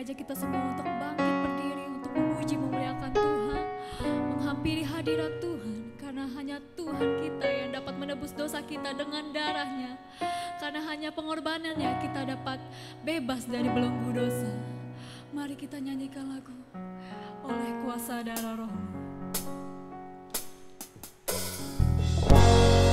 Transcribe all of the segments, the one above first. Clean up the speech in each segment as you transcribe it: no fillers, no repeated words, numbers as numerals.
mengajak kita semua untuk bangkit berdiri, untuk memuji memuliakan Tuhan, menghampiri hadirat Tuhan, karena hanya Tuhan kita yang dapat menebus dosa kita dengan darahnya, karena hanya pengorbanannya kita dapat bebas dari belenggu dosa. Mari kita nyanyikan lagu Oleh Kuasa Darah Roh-Mu. Oleh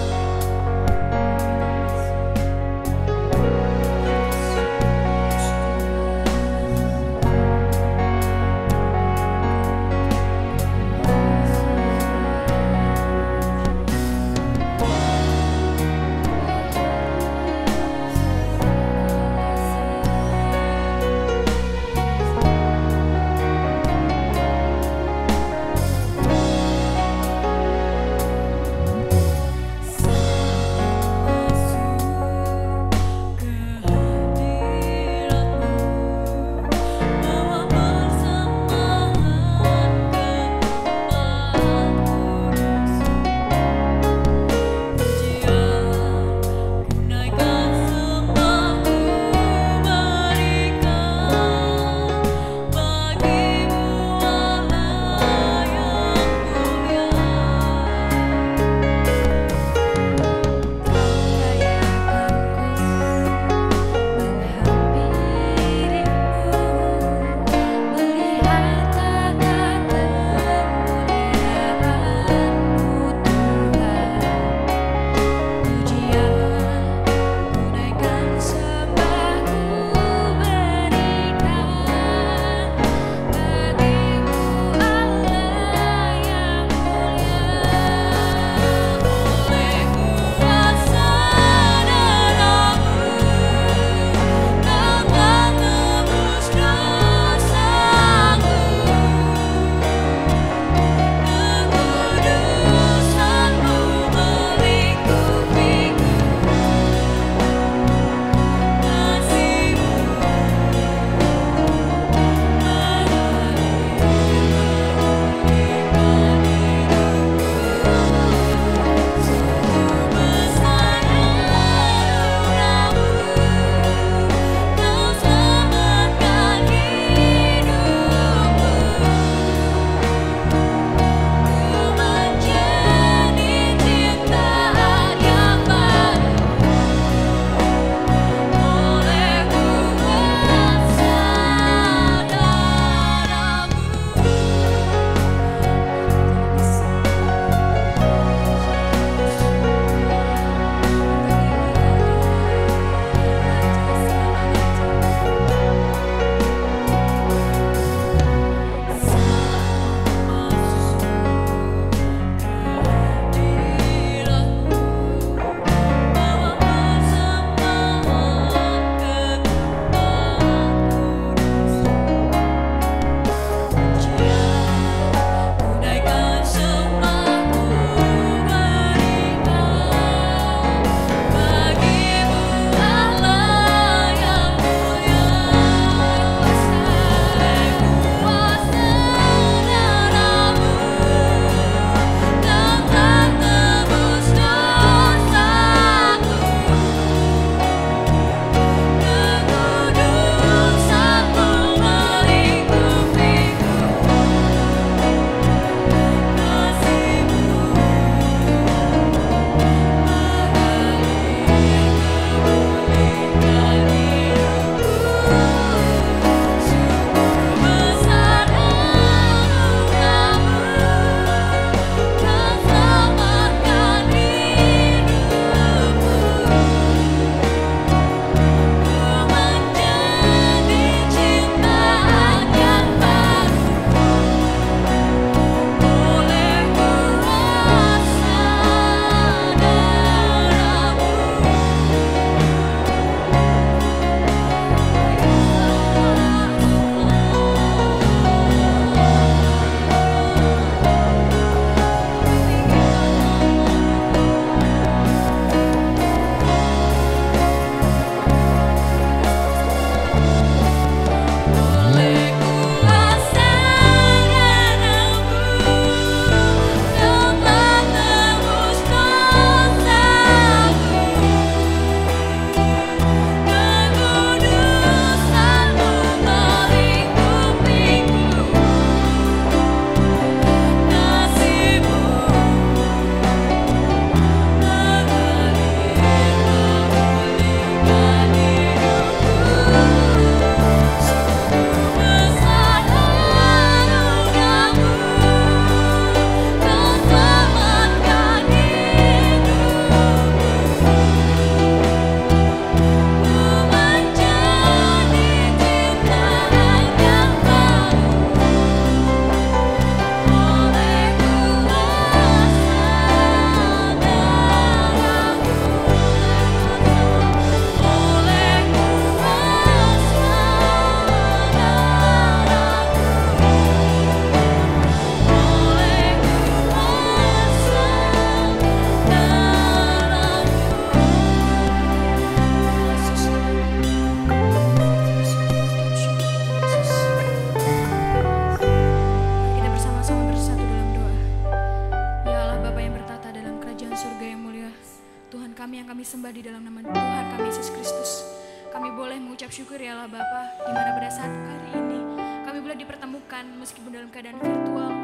sembah di dalam nama Tuhan kami Yesus Kristus. Kami boleh mengucap syukur ya Allah Bapa, di mana pada saat hari ini kami boleh dipertemukan meskipun dalam keadaan virtual.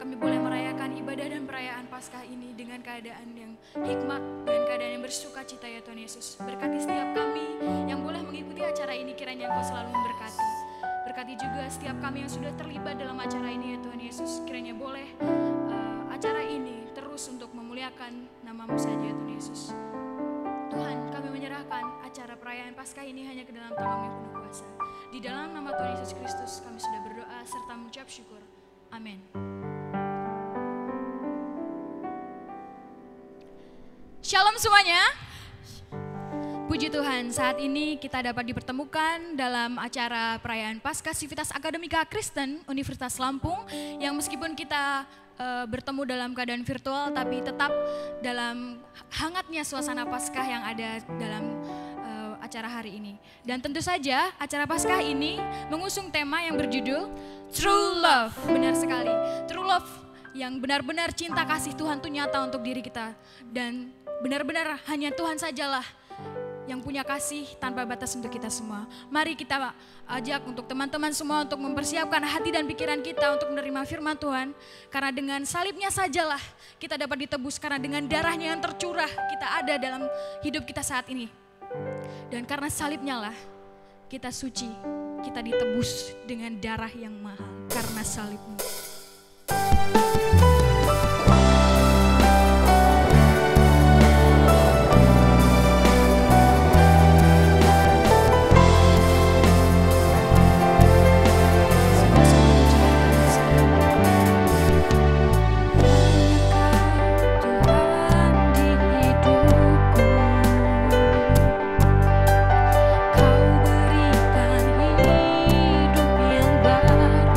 Kami boleh merayakan ibadah dan perayaan Paskah ini dengan keadaan yang hikmat dan keadaan yang bersuka cita ya Tuhan Yesus. Berkati setiap kami yang boleh mengikuti acara ini, kiranya Engkau selalu memberkati. Berkati juga setiap kami yang sudah terlibat dalam acara ini ya Tuhan Yesus. Kiranya boleh acara ini terus untuk memuliakan nama-Mu saja ya Tuhan Yesus. Tuhan, kami menyerahkan acara perayaan Paskah ini hanya ke dalam tangan-Mu yang penuh kuasa. Di dalam nama Tuhan Yesus Kristus kami sudah berdoa serta mengucap syukur. Amin. Shalom semuanya. Puji Tuhan, saat ini kita dapat dipertemukan dalam acara perayaan Paskah Sivitas Akademika Kristen Universitas Lampung yang meskipun kita bertemu dalam keadaan virtual tapi tetap dalam hangatnya suasana Paskah yang ada dalam acara hari ini. Dan tentu saja acara Paskah ini mengusung tema yang berjudul True Love. Benar sekali, True Love yang benar-benar cinta kasih Tuhan itu nyata untuk diri kita. Dan benar-benar hanya Tuhan sajalah yang punya kasih tanpa batas untuk kita semua. Mari kita ajak untuk teman-teman semua untuk mempersiapkan hati dan pikiran kita untuk menerima firman Tuhan. Karena dengan salibnya sajalah kita dapat ditebus, karena dengan darahnya yang tercurah kita ada dalam hidup kita saat ini. Dan karena salibnya lah kita suci, kita ditebus dengan darah yang mahal karena salibnya. Kau berikan hidup yang baru.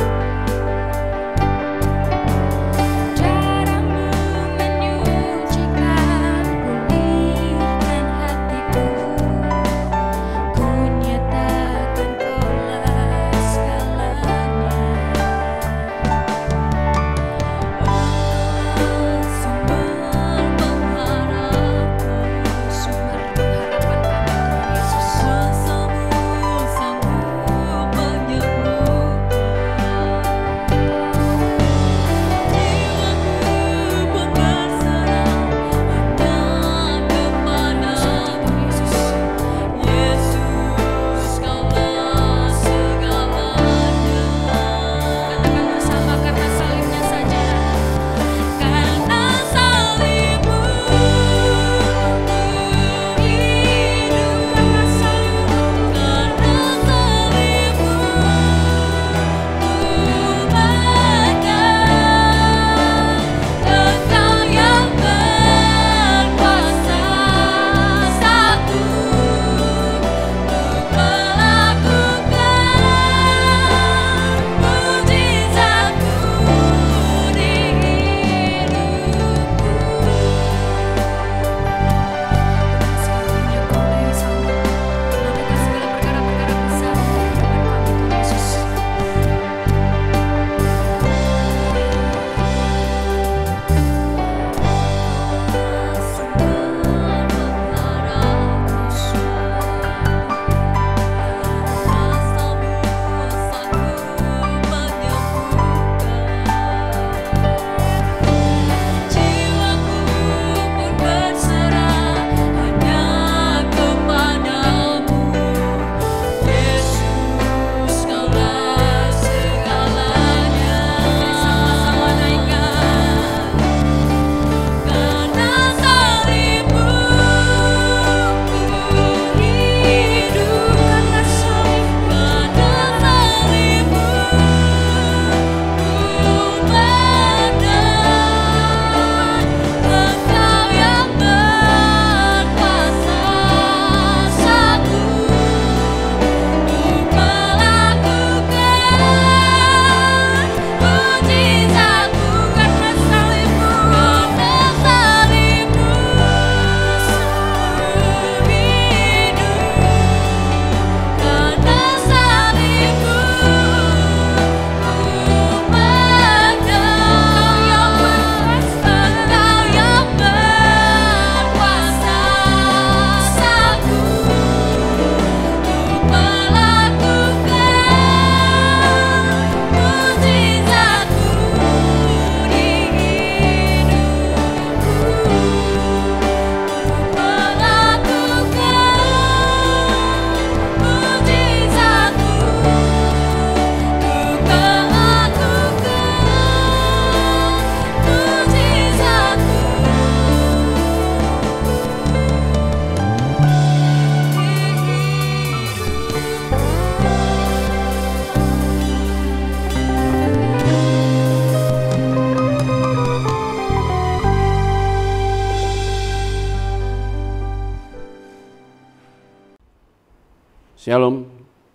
Shalom,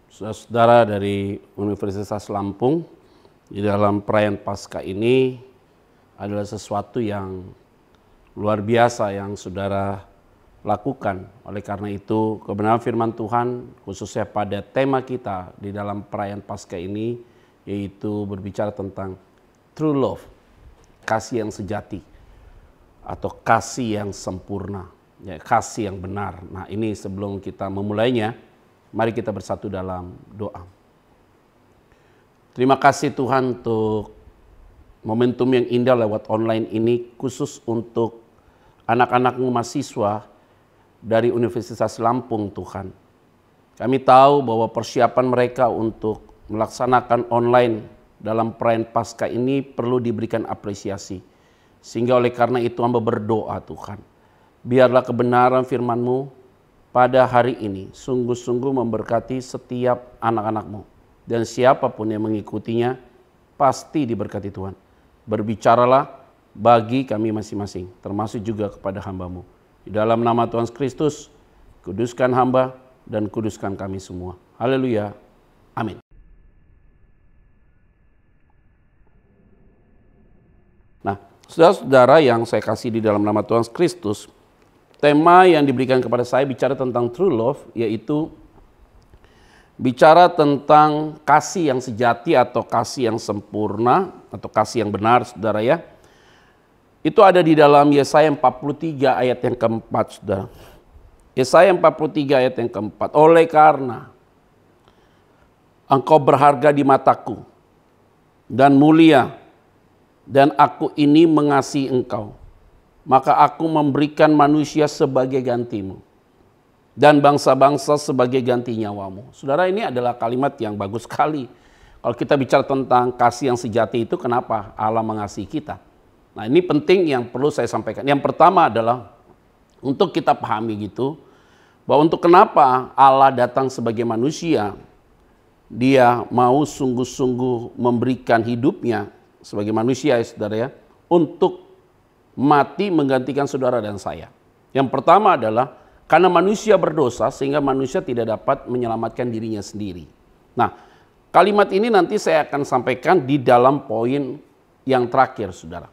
saudara dari Universitas Lampung. Di dalam perayaan Paskah ini adalah sesuatu yang luar biasa yang saudara lakukan. Oleh karena itu, kebenaran firman Tuhan khususnya pada tema kita di dalam perayaan Paskah ini, yaitu berbicara tentang true love, kasih yang sejati atau kasih yang sempurna, ya, kasih yang benar. Nah, ini sebelum kita memulainya, mari kita bersatu dalam doa. Terima kasih Tuhan untuk momentum yang indah lewat online ini, khusus untuk anak-anakmu mahasiswa dari Universitas Lampung Tuhan. Kami tahu bahwa persiapan mereka untuk melaksanakan online dalam perayaan Paskah ini perlu diberikan apresiasi. Sehingga oleh karena itu hamba berdoa Tuhan, biarlah kebenaran firman-Mu pada hari ini sungguh-sungguh memberkati setiap anak-anak-Mu. Dan siapapun yang mengikutinya pasti diberkati Tuhan. Berbicaralah bagi kami masing-masing, termasuk juga kepada hamba-Mu. Di dalam nama Tuhan Kristus, kuduskan hamba dan kuduskan kami semua. Haleluya. Amin. Nah, saudara-saudara yang saya kasih di dalam nama Tuhan Kristus, tema yang diberikan kepada saya bicara tentang true love, yaitu bicara tentang kasih yang sejati atau kasih yang sempurna atau kasih yang benar, saudara ya. Itu ada di dalam Yesaya 43 ayat yang keempat, saudara. Yesaya 43 ayat yang keempat. Oleh karena engkau berharga di mataku dan mulia, dan aku ini mengasihi engkau, maka aku memberikan manusia sebagai gantimu dan bangsa-bangsa sebagai ganti nyawamu. Saudara, ini adalah kalimat yang bagus sekali. Kalau kita bicara tentang kasih yang sejati itu, kenapa Allah mengasihi kita? Nah, ini penting yang perlu saya sampaikan. Yang pertama adalah untuk kita pahami gitu, bahwa untuk kenapa Allah datang sebagai manusia, dia mau sungguh-sungguh memberikan hidupnya sebagai manusia ya saudara ya, untuk mati menggantikan saudara dan saya. Yang pertama adalah karena manusia berdosa sehingga manusia tidak dapat menyelamatkan dirinya sendiri. Nah, kalimat ini nanti saya akan sampaikan di dalam poin yang terakhir saudara.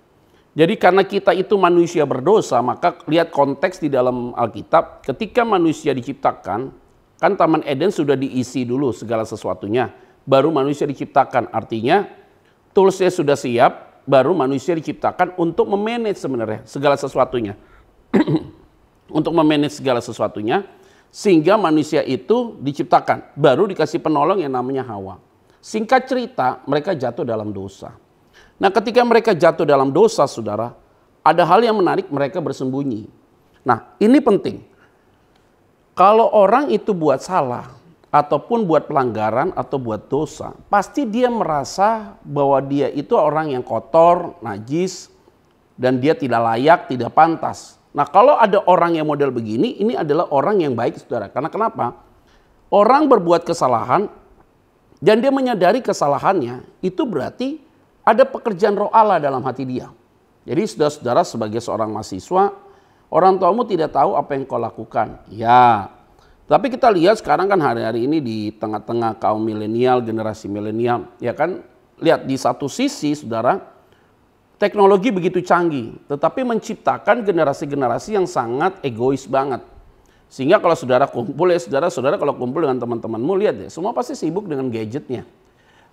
Jadi karena kita itu manusia berdosa, maka lihat konteks di dalam Alkitab, ketika manusia diciptakan, kan Taman Eden sudah diisi dulu segala sesuatunya, baru manusia diciptakan. Artinya toolsnya sudah siap, baru manusia diciptakan untuk memanage sebenarnya segala sesuatunya. Untuk memanage segala sesuatunya, sehingga manusia itu diciptakan, baru dikasih penolong yang namanya Hawa. Singkat cerita, mereka jatuh dalam dosa. Nah, ketika mereka jatuh dalam dosa, saudara, ada hal yang menarik, mereka bersembunyi. Nah, ini penting. Kalau orang itu buat salah, ataupun buat pelanggaran, atau buat dosa, pasti dia merasa bahwa dia itu orang yang kotor, najis, dan dia tidak layak, tidak pantas. Nah, kalau ada orang yang model begini, ini adalah orang yang baik, saudara. Karena kenapa? Orang berbuat kesalahan, dan dia menyadari kesalahannya, itu berarti ada pekerjaan roh Allah dalam hati dia. Jadi saudara-saudara sebagai seorang mahasiswa, orang tuamu tidak tahu apa yang kau lakukan. Ya, tapi kita lihat sekarang kan hari-hari ini di tengah-tengah kaum milenial, generasi milenial, ya kan, lihat di satu sisi saudara, teknologi begitu canggih, tetapi menciptakan generasi-generasi yang sangat egois banget. Sehingga kalau saudara kumpul ya saudara kalau kumpul dengan teman-temanmu, lihat ya, semua pasti sibuk dengan gadgetnya.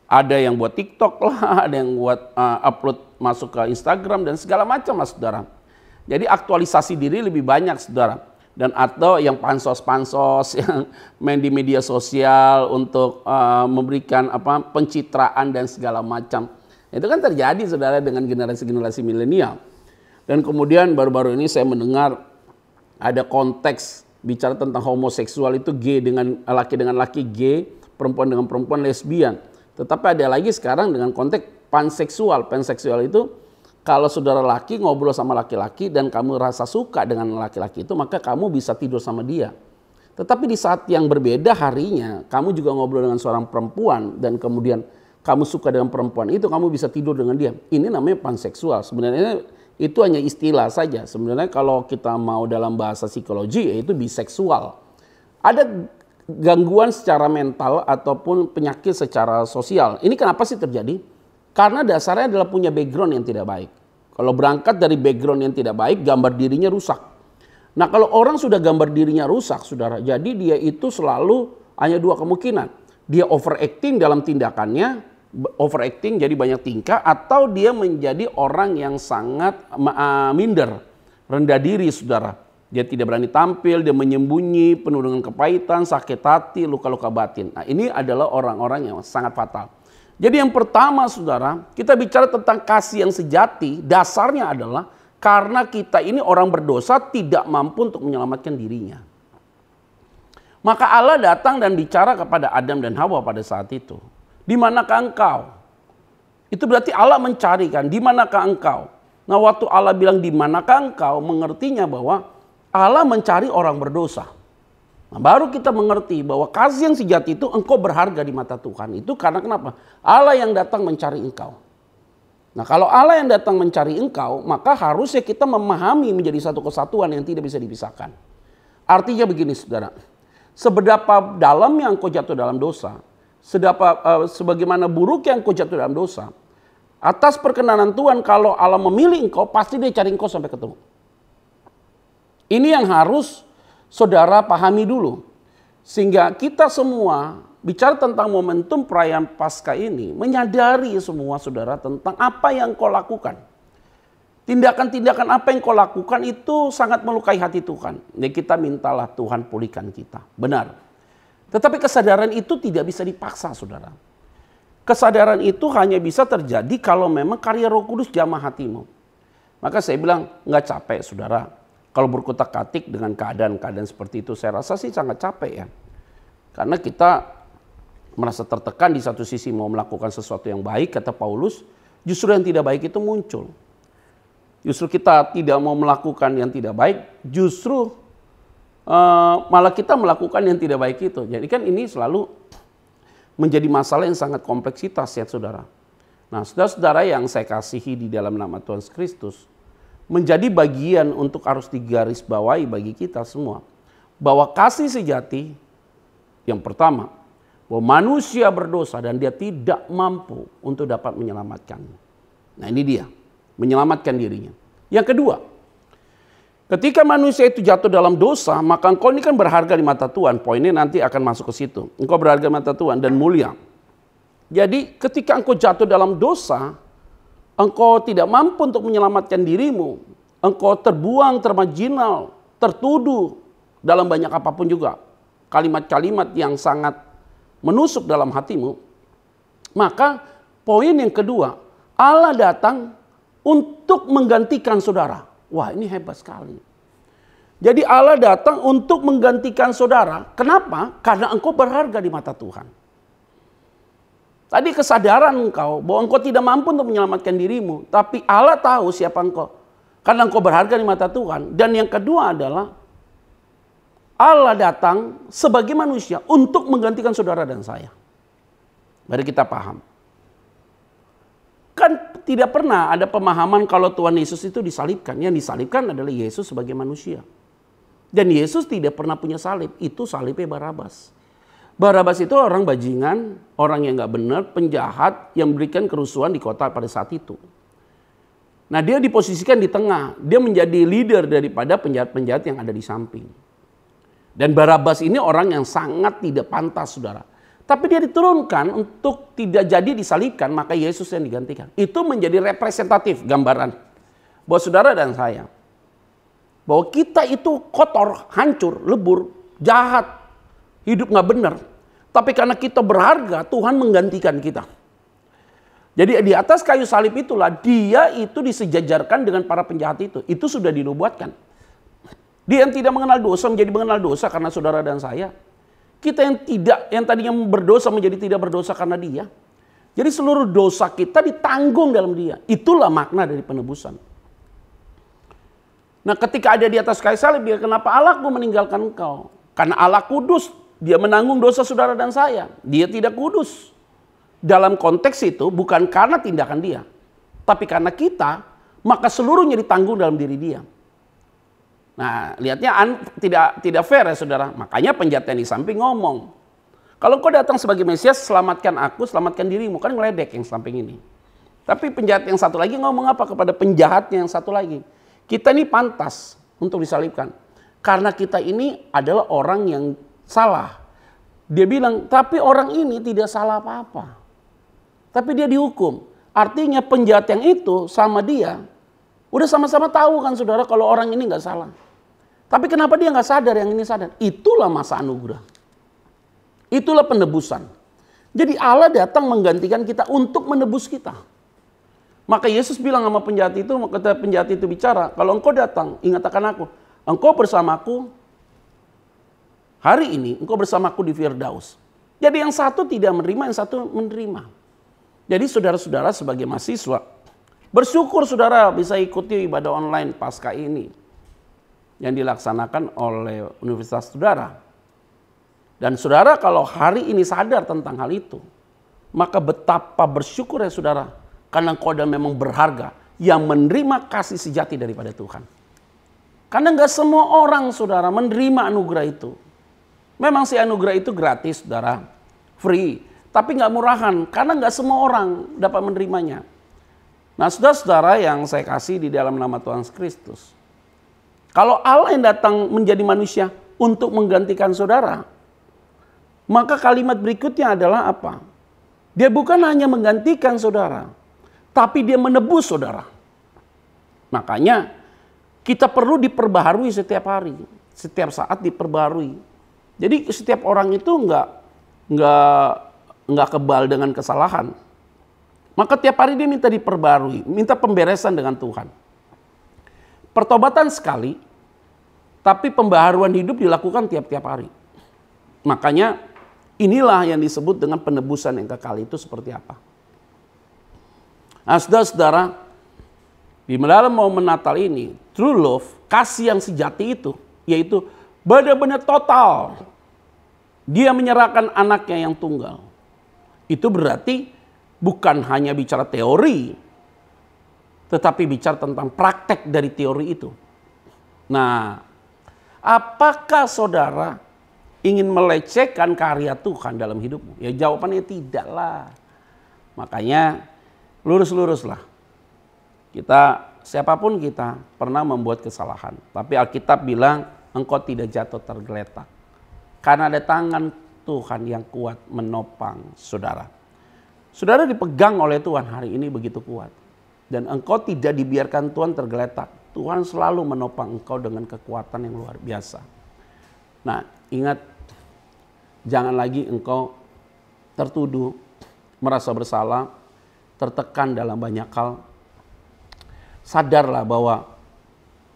Ada yang buat TikTok lah, ada yang buat upload masuk ke Instagram dan segala macam mas saudara. Jadi aktualisasi diri lebih banyak saudara. Dan atau yang pansos-pansos yang main di media sosial untuk memberikan pencitraan dan segala macam. Itu kan terjadi saudara dengan generasi-generasi milenial. Dan kemudian baru-baru ini saya mendengar ada konteks bicara tentang homoseksual itu gay dengan laki, gay, perempuan dengan perempuan, lesbian. Tetapi ada lagi sekarang dengan konteks panseksual. Panseksual itu kalau saudara laki ngobrol sama laki-laki dan kamu rasa suka dengan laki-laki itu, maka kamu bisa tidur sama dia. Tetapi di saat yang berbeda harinya, kamu juga ngobrol dengan seorang perempuan dan kemudian kamu suka dengan perempuan itu, kamu bisa tidur dengan dia. Ini namanya panseksual. Sebenarnya itu hanya istilah saja. Sebenarnya kalau kita mau dalam bahasa psikologi, yaitu biseksual. Ada gangguan secara mental ataupun penyakit secara sosial. Ini kenapa sih terjadi? Karena dasarnya adalah punya background yang tidak baik. Kalau berangkat dari background yang tidak baik, gambar dirinya rusak. Nah, kalau orang sudah gambar dirinya rusak, saudara, jadi dia itu selalu hanya dua kemungkinan. Dia overacting dalam tindakannya, overacting jadi banyak tingkah, atau dia menjadi orang yang sangat minder, rendah diri, saudara. Dia tidak berani tampil, dia menyembunyi, penuh dengan kepahitan, sakit hati, luka-luka batin. Nah, ini adalah orang-orang yang sangat fatal. Jadi yang pertama, saudara, kita bicara tentang kasih yang sejati, dasarnya adalah karena kita ini orang berdosa tidak mampu untuk menyelamatkan dirinya. Maka Allah datang dan bicara kepada Adam dan Hawa pada saat itu. Di manakah engkau? Itu berarti Allah mencarikan, di manakah engkau? Nah, waktu Allah bilang di manakah engkau, mengertinya bahwa Allah mencari orang berdosa. Nah, baru kita mengerti bahwa kasih yang sejati itu engkau berharga di mata Tuhan. Itu karena kenapa? Allah yang datang mencari engkau. Nah, kalau Allah yang datang mencari engkau, maka harusnya kita memahami menjadi satu kesatuan yang tidak bisa dipisahkan. Artinya begini, saudara. Seberapa dalamnya engkau jatuh dalam dosa, sebagaimana buruknya engkau jatuh dalam dosa, atas perkenanan Tuhan, kalau Allah memilih engkau, pasti dia cari engkau sampai ketemu. Ini yang harus saudara pahami dulu. Sehingga kita semua bicara tentang momentum perayaan Paskah ini, menyadari semua saudara tentang apa yang kau lakukan. Tindakan-tindakan apa yang kau lakukan itu sangat melukai hati Tuhan. Jadi kita mintalah Tuhan pulihkan kita. Benar. Tetapi kesadaran itu tidak bisa dipaksa, saudara. Kesadaran itu hanya bisa terjadi kalau memang karya Roh Kudus jamah hatimu. Maka saya bilang, nggak capek, saudara. Kalau berkutak-katik dengan keadaan-keadaan seperti itu, saya rasa sih sangat capek ya. Karena kita merasa tertekan di satu sisi mau melakukan sesuatu yang baik, kata Paulus, justru yang tidak baik itu muncul. Justru kita tidak mau melakukan yang tidak baik, justru malah kita melakukan yang tidak baik itu. Jadi kan ini selalu menjadi masalah yang sangat kompleksitas ya saudara. Nah, saudara-saudara yang saya kasihi di dalam nama Tuhan Kristus, menjadi bagian untuk harus digarisbawahi bagi kita semua. Bahwa kasih sejati yang pertama, bahwa manusia berdosa dan dia tidak mampu untuk dapat menyelamatkannya. Nah, ini dia, menyelamatkan dirinya. Yang kedua, ketika manusia itu jatuh dalam dosa, maka engkau ini kan berharga di mata Tuhan. Poinnya nanti akan masuk ke situ. Engkau berharga di mata Tuhan dan mulia. Jadi ketika engkau jatuh dalam dosa, engkau tidak mampu untuk menyelamatkan dirimu. Engkau terbuang, termarginal, tertuduh dalam banyak apapun juga. Kalimat-kalimat yang sangat menusuk dalam hatimu. Maka poin yang kedua, Allah datang untuk menggantikan saudara. Wah, ini hebat sekali. Jadi Allah datang untuk menggantikan saudara. Kenapa? Karena engkau berharga di mata Tuhan. Tadi kesadaran engkau bahwa engkau tidak mampu untuk menyelamatkan dirimu. Tapi Allah tahu siapa engkau. Karena engkau berharga di mata Tuhan. Dan yang kedua adalah Allah datang sebagai manusia untuk menggantikan saudara dan saya. Mari kita paham. Kan tidak pernah ada pemahaman kalau Tuhan Yesus itu disalibkan. Yang disalibkan adalah Yesus sebagai manusia. Dan Yesus tidak pernah punya salib. Itu salibnya Barabas. Barabas itu orang bajingan, orang yang gak benar, penjahat yang memberikan kerusuhan di kota pada saat itu. Nah, dia diposisikan di tengah. Dia menjadi leader daripada penjahat-penjahat yang ada di samping. Dan Barabas ini orang yang sangat tidak pantas, saudara. Tapi dia diturunkan untuk tidak jadi disalibkan, maka Yesus yang digantikan. Itu menjadi representatif gambaran buat saudara dan saya. Bahwa kita itu kotor, hancur, lebur, jahat. Hidup gak benar. Tapi karena kita berharga, Tuhan menggantikan kita. Jadi di atas kayu salib itulah dia itu disejajarkan dengan para penjahat itu. Itu sudah dinubuatkan. Dia yang tidak mengenal dosa menjadi mengenal dosa karena saudara dan saya. Kita yang tadinya berdosa menjadi tidak berdosa karena dia. Jadi seluruh dosa kita ditanggung dalam dia. Itulah makna dari penebusan. Nah, ketika ada di atas kayu salib, dia kenapa Allahku meninggalkan engkau? Karena Allah kudus. Dia menanggung dosa saudara dan saya. Dia tidak kudus. Dalam konteks itu bukan karena tindakan dia. Tapi karena kita, maka seluruhnya ditanggung dalam diri dia. Nah, lihatnya tidak fair ya saudara. Makanya penjahat yang di samping ngomong, kalau engkau datang sebagai Mesias, selamatkan aku, selamatkan dirimu. Kan ngeledek yang samping ini. Tapi penjahat yang satu lagi ngomong apa kepada penjahatnya yang satu lagi? Kita ini pantas untuk disalibkan. Karena kita ini adalah orang yang salah. Dia bilang, tapi orang ini tidak salah apa-apa. Tapi dia dihukum. Artinya penjahat yang itu sama dia, udah sama-sama tahu kan saudara kalau orang ini nggak salah. Tapi kenapa dia nggak sadar, yang ini sadar? Itulah masa anugerah. Itulah penebusan. Jadi Allah datang menggantikan kita untuk menebus kita. Maka Yesus bilang sama penjahat itu, ketika penjahat itu bicara, kalau engkau datang, ingat akan aku. Engkau bersamaku hari ini, engkau bersamaku di Firdaus. Jadi yang satu tidak menerima, yang satu menerima. Jadi saudara-saudara sebagai mahasiswa, bersyukur saudara bisa ikuti ibadah online Paskah ini yang dilaksanakan oleh universitas saudara. Dan saudara kalau hari ini sadar tentang hal itu, maka betapa bersyukur ya saudara. Karena engkau memang berharga yang menerima kasih sejati daripada Tuhan. Karena nggak semua orang saudara menerima anugerah itu. Memang si anugerah itu gratis saudara, free. Tapi nggak murahan karena nggak semua orang dapat menerimanya. Nah saudara-saudara yang saya kasih di dalam nama Tuhan Kristus. Kalau Allah yang datang menjadi manusia untuk menggantikan saudara, maka kalimat berikutnya adalah apa? Dia bukan hanya menggantikan saudara, tapi dia menebus saudara. Makanya kita perlu diperbaharui setiap hari, setiap saat diperbaharui. Jadi setiap orang itu nggak kebal dengan kesalahan. Maka tiap hari dia minta diperbarui, minta pemberesan dengan Tuhan. Pertobatan sekali, tapi pembaharuan hidup dilakukan tiap-tiap hari. Makanya inilah yang disebut dengan penebusan yang kekal itu seperti apa. Nah saudara-saudara, di dalam momen Natal ini, true love, kasih yang sejati itu, yaitu benar-benar total. Dia menyerahkan anaknya yang tunggal. Itu berarti bukan hanya bicara teori, tetapi bicara tentang praktek dari teori itu. Nah, apakah saudara ingin melecehkan karya Tuhan dalam hidupmu? Ya jawabannya tidaklah. Makanya lurus-luruslah. Kita, siapapun kita pernah membuat kesalahan. Tapi Alkitab bilang engkau tidak jatuh tergeletak. Karena ada tangan Tuhan yang kuat menopang saudara. Saudara dipegang oleh Tuhan hari ini begitu kuat. Dan engkau tidak dibiarkan Tuhan tergeletak. Tuhan selalu menopang engkau dengan kekuatan yang luar biasa. Nah ingat, jangan lagi engkau tertuduh, merasa bersalah, tertekan dalam banyak hal. Sadarlah bahwa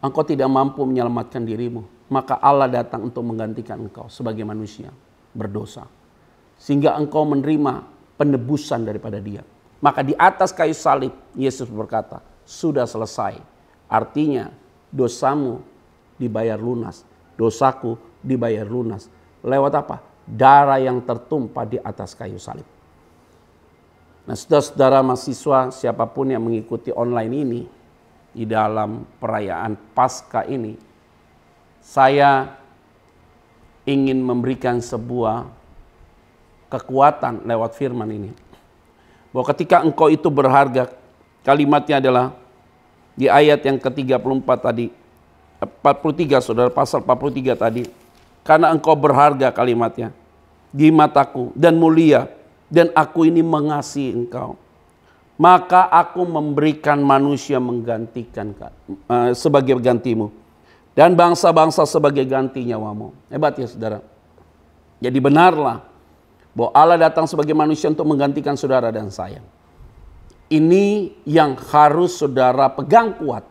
engkau tidak mampu menyelamatkan dirimu. Maka Allah datang untuk menggantikan engkau sebagai manusia berdosa. Sehingga engkau menerima penebusan daripada Dia. Maka di atas kayu salib Yesus berkata, sudah selesai. Artinya dosamu dibayar lunas. Dosaku dibayar lunas. Lewat apa? Darah yang tertumpah di atas kayu salib. Nah saudara-saudara mahasiswa, siapapun yang mengikuti online ini, di dalam perayaan Paskah ini, saya ingin memberikan sebuah kekuatan lewat firman ini. Bahwa ketika engkau itu berharga, kalimatnya adalah di ayat yang ke-34 tadi, 43 saudara, pasal 43 tadi. Karena engkau berharga kalimatnya di mataku dan mulia, dan aku ini mengasihi engkau. Maka aku memberikan manusia menggantikan sebagai gantimu. Dan bangsa-bangsa sebagai ganti nyawamu. Hebat ya saudara. Jadi benarlah bahwa Allah datang sebagai manusia untuk menggantikan saudara dan saya. Ini yang harus saudara pegang kuat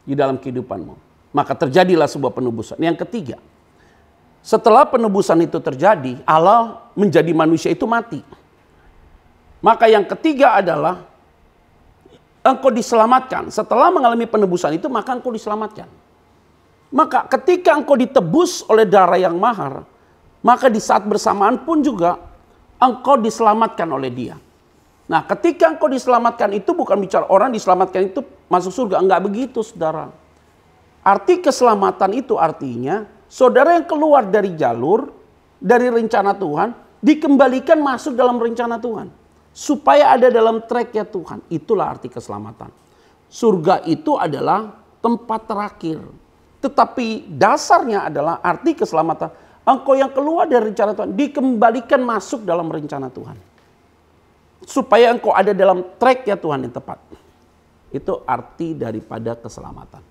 di dalam kehidupanmu. Maka terjadilah sebuah penebusan. Yang ketiga, setelah penebusan itu terjadi, Allah menjadi manusia itu mati. Maka yang ketiga adalah engkau diselamatkan. Setelah mengalami penebusan itu, maka engkau diselamatkan. Maka ketika engkau ditebus oleh darah yang mahar, maka di saat bersamaan pun juga engkau diselamatkan oleh Dia. Nah ketika engkau diselamatkan itu bukan bicara orang diselamatkan itu masuk surga. Enggak begitu saudara. Arti keselamatan itu artinya saudara yang keluar dari jalur, dari rencana Tuhan, dikembalikan masuk dalam rencana Tuhan. Supaya ada dalam track-nya Tuhan. Itulah arti keselamatan. Surga itu adalah tempat terakhir. Tetapi dasarnya adalah arti keselamatan. Engkau yang keluar dari rencana Tuhan, dikembalikan masuk dalam rencana Tuhan. Supaya engkau ada dalam track-nya Tuhan yang tepat. Itu arti daripada keselamatan.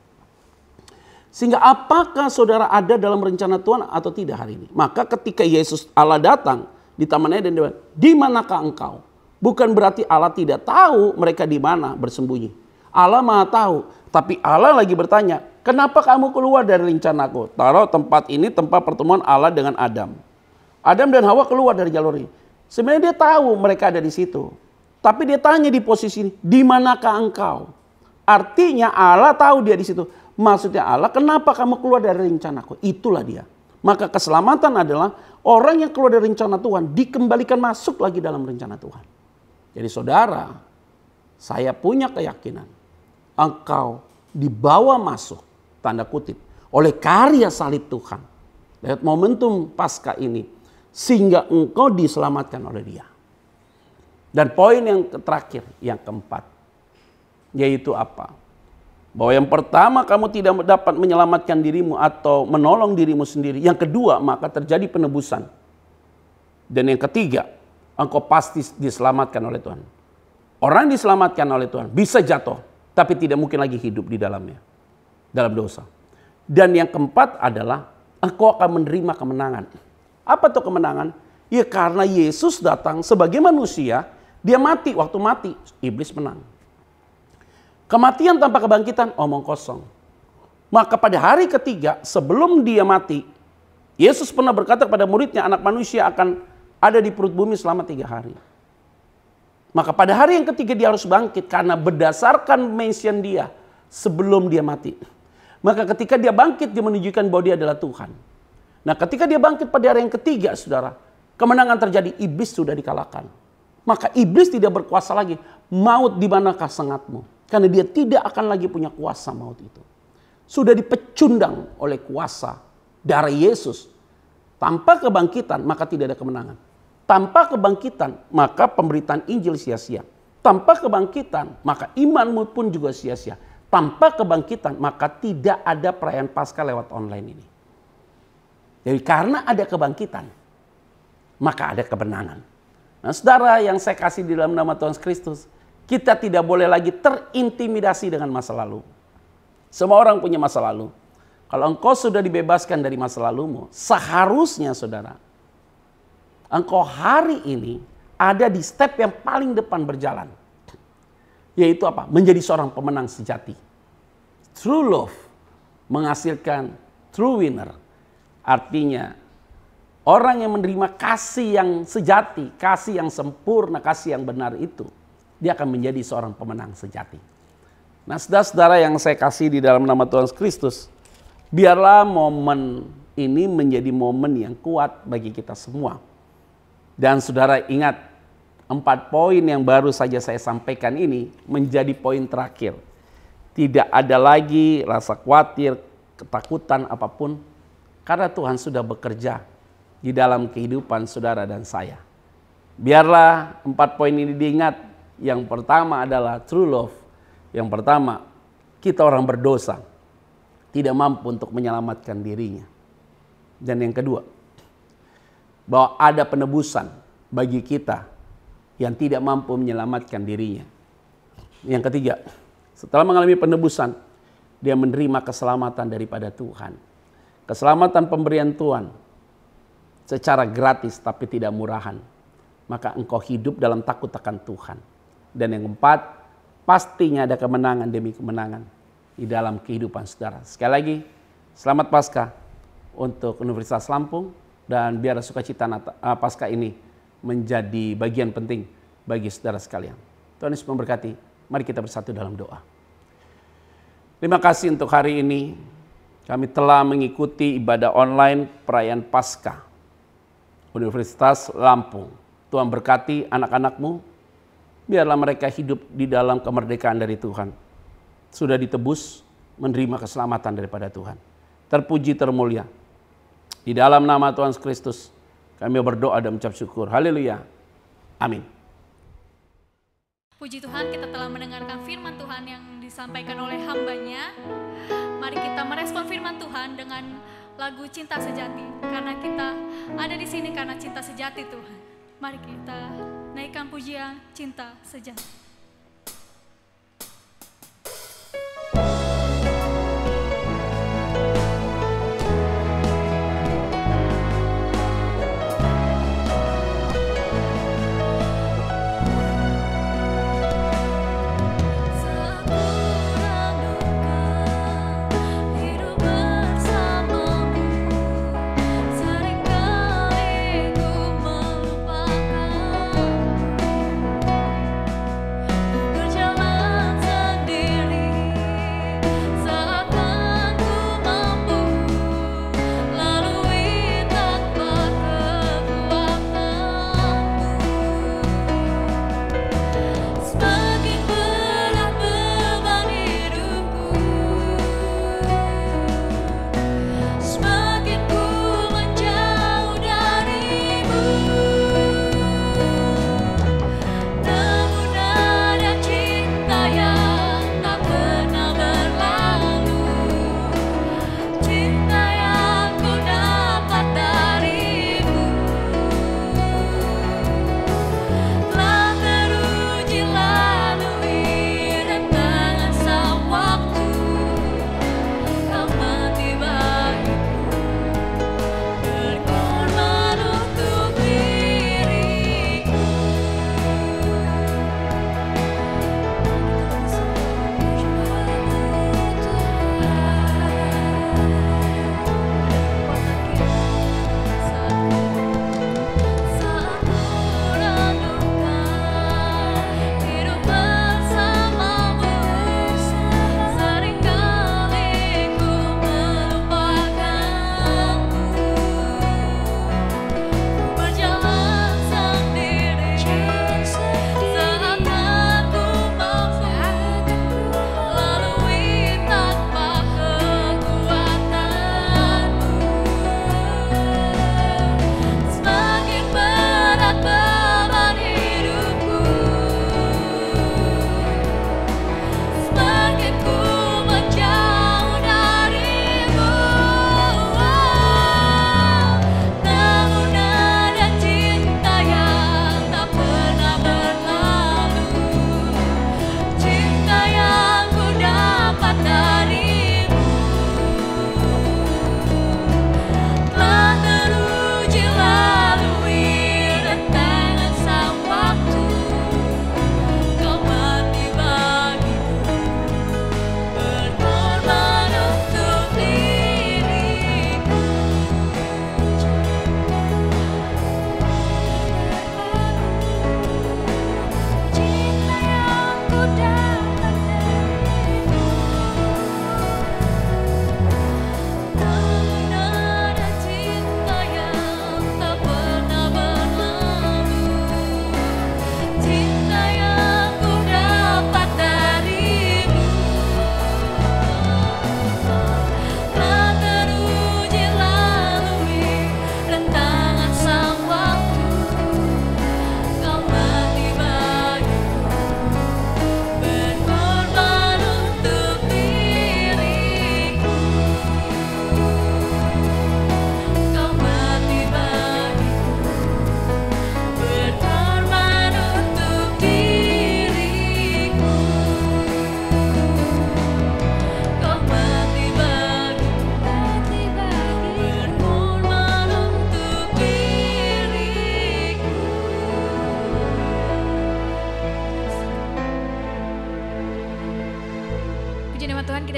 Sehingga apakah saudara ada dalam rencana Tuhan atau tidak hari ini? Maka ketika Yesus Allah datang di Taman Eden, dia bilang, di manakah engkau? Bukan berarti Allah tidak tahu mereka di mana bersembunyi. Allah Maha tahu. Tapi Allah lagi bertanya, kenapa kamu keluar dari rencanaku? Taruh tempat ini tempat pertemuan Allah dengan Adam. Adam dan Hawa keluar dari jalur ini. Sebenarnya dia tahu mereka ada di situ. Tapi dia tanya di posisi ini, di manakah engkau? Artinya Allah tahu dia di situ. Maksudnya Allah, kenapa kamu keluar dari rencanaku? Itulah dia. Maka keselamatan adalah orang yang keluar dari rencana Tuhan dikembalikan masuk lagi dalam rencana Tuhan. Jadi saudara, saya punya keyakinan engkau dibawa masuk, tanda kutip, oleh karya salib Tuhan. Lewat momentum Paskah ini, sehingga engkau diselamatkan oleh Dia. Dan poin yang terakhir, yang keempat, yaitu apa? Bahwa yang pertama kamu tidak dapat menyelamatkan dirimu atau menolong dirimu sendiri. Yang kedua, maka terjadi penebusan. Dan yang ketiga, engkau pasti diselamatkan oleh Tuhan. Orang yang diselamatkan oleh Tuhan bisa jatuh, tapi tidak mungkin lagi hidup di dalamnya, dalam dosa. Dan yang keempat adalah engkau akan menerima kemenangan. Apa itu kemenangan? Ya karena Yesus datang sebagai manusia, dia mati. Waktu mati, iblis menang. Kematian tanpa kebangkitan, omong kosong. Maka pada hari ketiga sebelum dia mati, Yesus pernah berkata kepada muridnya, anak manusia akan ada di perut bumi selama 3 hari. Maka pada hari yang ketiga dia harus bangkit karena berdasarkan mention dia sebelum dia mati. Maka ketika dia bangkit, dia menunjukkan bahwa dia adalah Tuhan. Nah ketika dia bangkit pada hari yang ketiga, saudara, kemenangan terjadi, iblis sudah dikalahkan. Maka iblis tidak berkuasa lagi. Maut di manakah sengatmu? Karena dia tidak akan lagi punya kuasa maut itu. Sudah dipecundang oleh kuasa darah Yesus. Tanpa kebangkitan maka tidak ada kemenangan. Tanpa kebangkitan maka pemberitaan Injil sia-sia. Tanpa kebangkitan maka imanmu pun juga sia-sia. Tanpa kebangkitan maka tidak ada perayaan Paskah lewat online ini. Jadi karena ada kebangkitan maka ada kemenangan. Nah saudara yang saya kasih di dalam nama Tuhan Kristus, kita tidak boleh lagi terintimidasi dengan masa lalu. Semua orang punya masa lalu. Kalau engkau sudah dibebaskan dari masa lalumu, seharusnya saudara, engkau hari ini ada di step yang paling depan berjalan. Yaitu apa? Menjadi seorang pemenang sejati. True love menghasilkan true winner. Artinya orang yang menerima kasih yang sejati, kasih yang sempurna, kasih yang benar itu, dia akan menjadi seorang pemenang sejati. Nah saudara-saudara yang saya kasih di dalam nama Tuhan Kristus, biarlah momen ini menjadi momen yang kuat bagi kita semua. Dan saudara ingat, 4 poin yang baru saja saya sampaikan ini menjadi poin terakhir. Tidak ada lagi rasa khawatir, ketakutan apapun, karena Tuhan sudah bekerja di dalam kehidupan saudara dan saya. Biarlah 4 poin ini diingat. Yang pertama adalah true love. Yang pertama, kita orang berdosa tidak mampu untuk menyelamatkan dirinya. Dan yang kedua, bahwa ada penebusan bagi kita yang tidak mampu menyelamatkan dirinya. Yang ketiga, setelah mengalami penebusan, dia menerima keselamatan daripada Tuhan. Keselamatan pemberian Tuhan secara gratis tapi tidak murahan. Maka engkau hidup dalam takut akan Tuhan. Dan yang keempat, pastinya ada kemenangan demi kemenangan di dalam kehidupan saudara. Sekali lagi, selamat Paskah untuk Universitas Lampung, dan biar sukacita Paskah ini menjadi bagian penting bagi saudara sekalian. Tuhan Yesus memberkati. Mari kita bersatu dalam doa. Terima kasih untuk hari ini. Kami telah mengikuti ibadah online perayaan Paskah Universitas Lampung. Tuhan berkati anak-anakmu. Biarlah mereka hidup di dalam kemerdekaan dari Tuhan. Sudah ditebus, menerima keselamatan daripada Tuhan. Terpuji termulia. Di dalam nama Tuhan Yesus Kristus kami berdoa dan mengucap syukur. Haleluya. Amin. Puji Tuhan, kita telah mendengarkan firman Tuhan yang disampaikan oleh hamba-Nya. Mari kita merespon firman Tuhan dengan lagu Cinta Sejati. Karena kita ada di sini karena cinta sejati Tuhan. Mari kita naikkan pujian Cinta Sejati.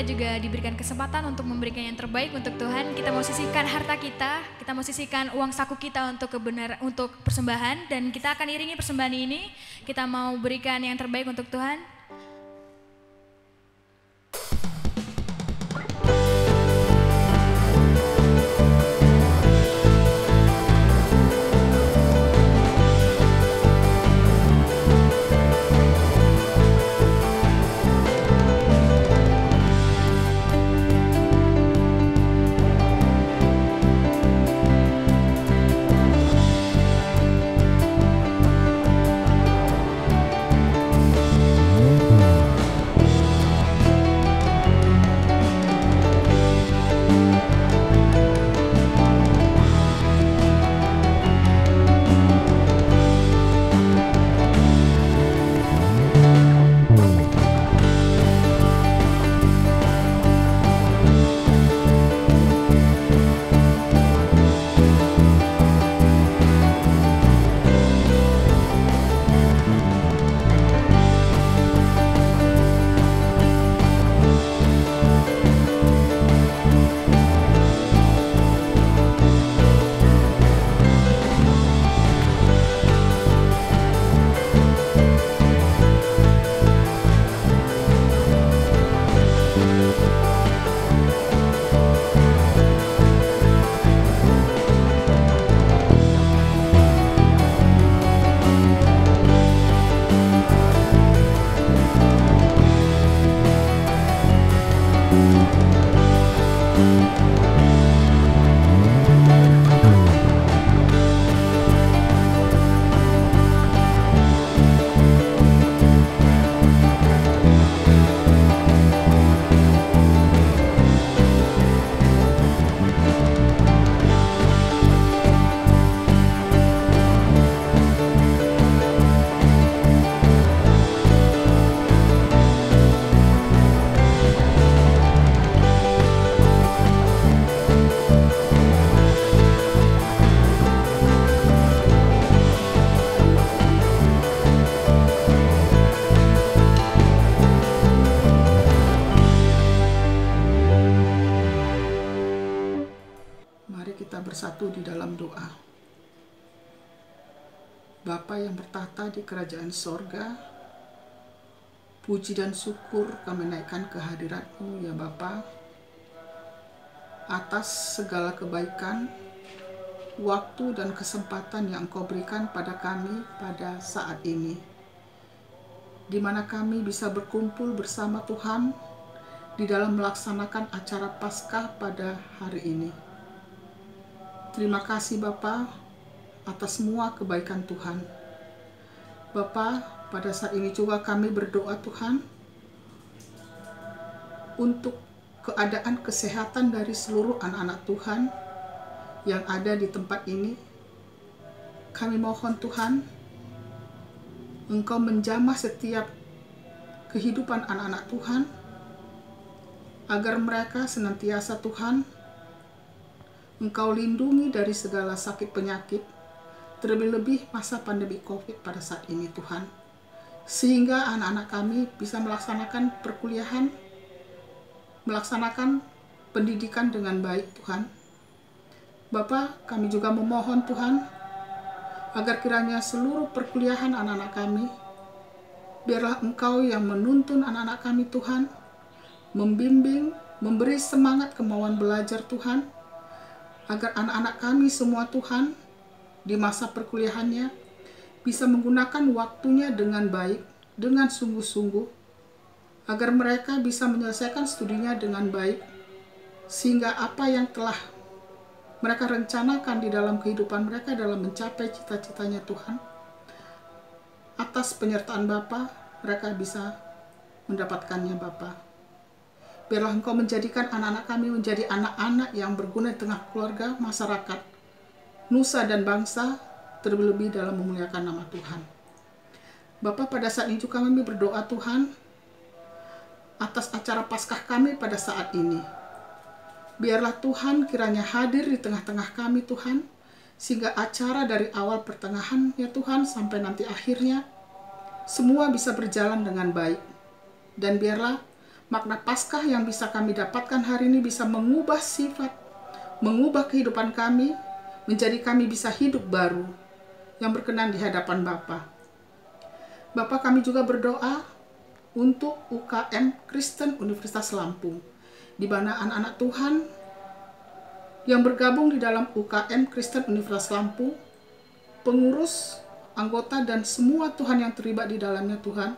kita juga diberikan kesempatan untuk memberikan yang terbaik untuk Tuhan. Kita mau sisihkan harta kita mau sisihkan uang saku kita untuk persembahan, dan kita akan iringi persembahan ini. Kita mau berikan yang terbaik untuk Tuhan. bersatu di dalam doa. Bapa yang bertahta di kerajaan sorga, puji dan syukur kami naikkan ke hadirat-Mu ya Bapa, atas segala kebaikan, waktu dan kesempatan yang Engkau berikan pada kami pada saat ini, di mana kami bisa berkumpul bersama Tuhan di dalam melaksanakan acara Paskah pada hari ini. Terima kasih Bapa atas semua kebaikan Tuhan. Bapa, pada saat ini juga kami berdoa Tuhan untuk keadaan kesehatan dari seluruh anak-anak Tuhan yang ada di tempat ini. Kami mohon Tuhan, Engkau menjamah setiap kehidupan anak-anak Tuhan, agar mereka senantiasa Tuhan, Engkau lindungi dari segala sakit penyakit, terlebih-lebih masa pandemi COVID pada saat ini Tuhan. Sehingga anak-anak kami bisa melaksanakan perkuliahan, melaksanakan pendidikan dengan baik Tuhan. Bapa, kami juga memohon Tuhan, agar kiranya seluruh perkuliahan anak-anak kami, biarlah Engkau yang menuntun anak-anak kami Tuhan, membimbing, memberi semangat kemauan belajar Tuhan, agar anak-anak kami semua Tuhan, di masa perkuliahannya, bisa menggunakan waktunya dengan baik, dengan sungguh-sungguh, agar mereka bisa menyelesaikan studinya dengan baik, sehingga apa yang telah mereka rencanakan di dalam kehidupan mereka dalam mencapai cita-citanya Tuhan, atas penyertaan Bapa, mereka bisa mendapatkannya Bapa. Biarlah Engkau menjadikan anak-anak kami menjadi anak-anak yang berguna di tengah keluarga, masyarakat, nusa dan bangsa, terlebih dalam memuliakan nama Tuhan. Bapa, pada saat ini juga kami berdoa Tuhan, atas acara Paskah kami pada saat ini. Biarlah Tuhan kiranya hadir di tengah-tengah kami Tuhan, sehingga acara dari awal pertengahan ya Tuhan sampai nanti akhirnya, semua bisa berjalan dengan baik. Dan biarlah makna Paskah yang bisa kami dapatkan hari ini bisa mengubah sifat, mengubah kehidupan kami, menjadi kami bisa hidup baru yang berkenan di hadapan Bapa. Bapa, kami juga berdoa untuk UKM Kristen Universitas Lampung, di mana anak-anak Tuhan yang bergabung di dalam UKM Kristen Universitas Lampung, pengurus, anggota, dan semua Tuhan yang terlibat di dalamnya Tuhan,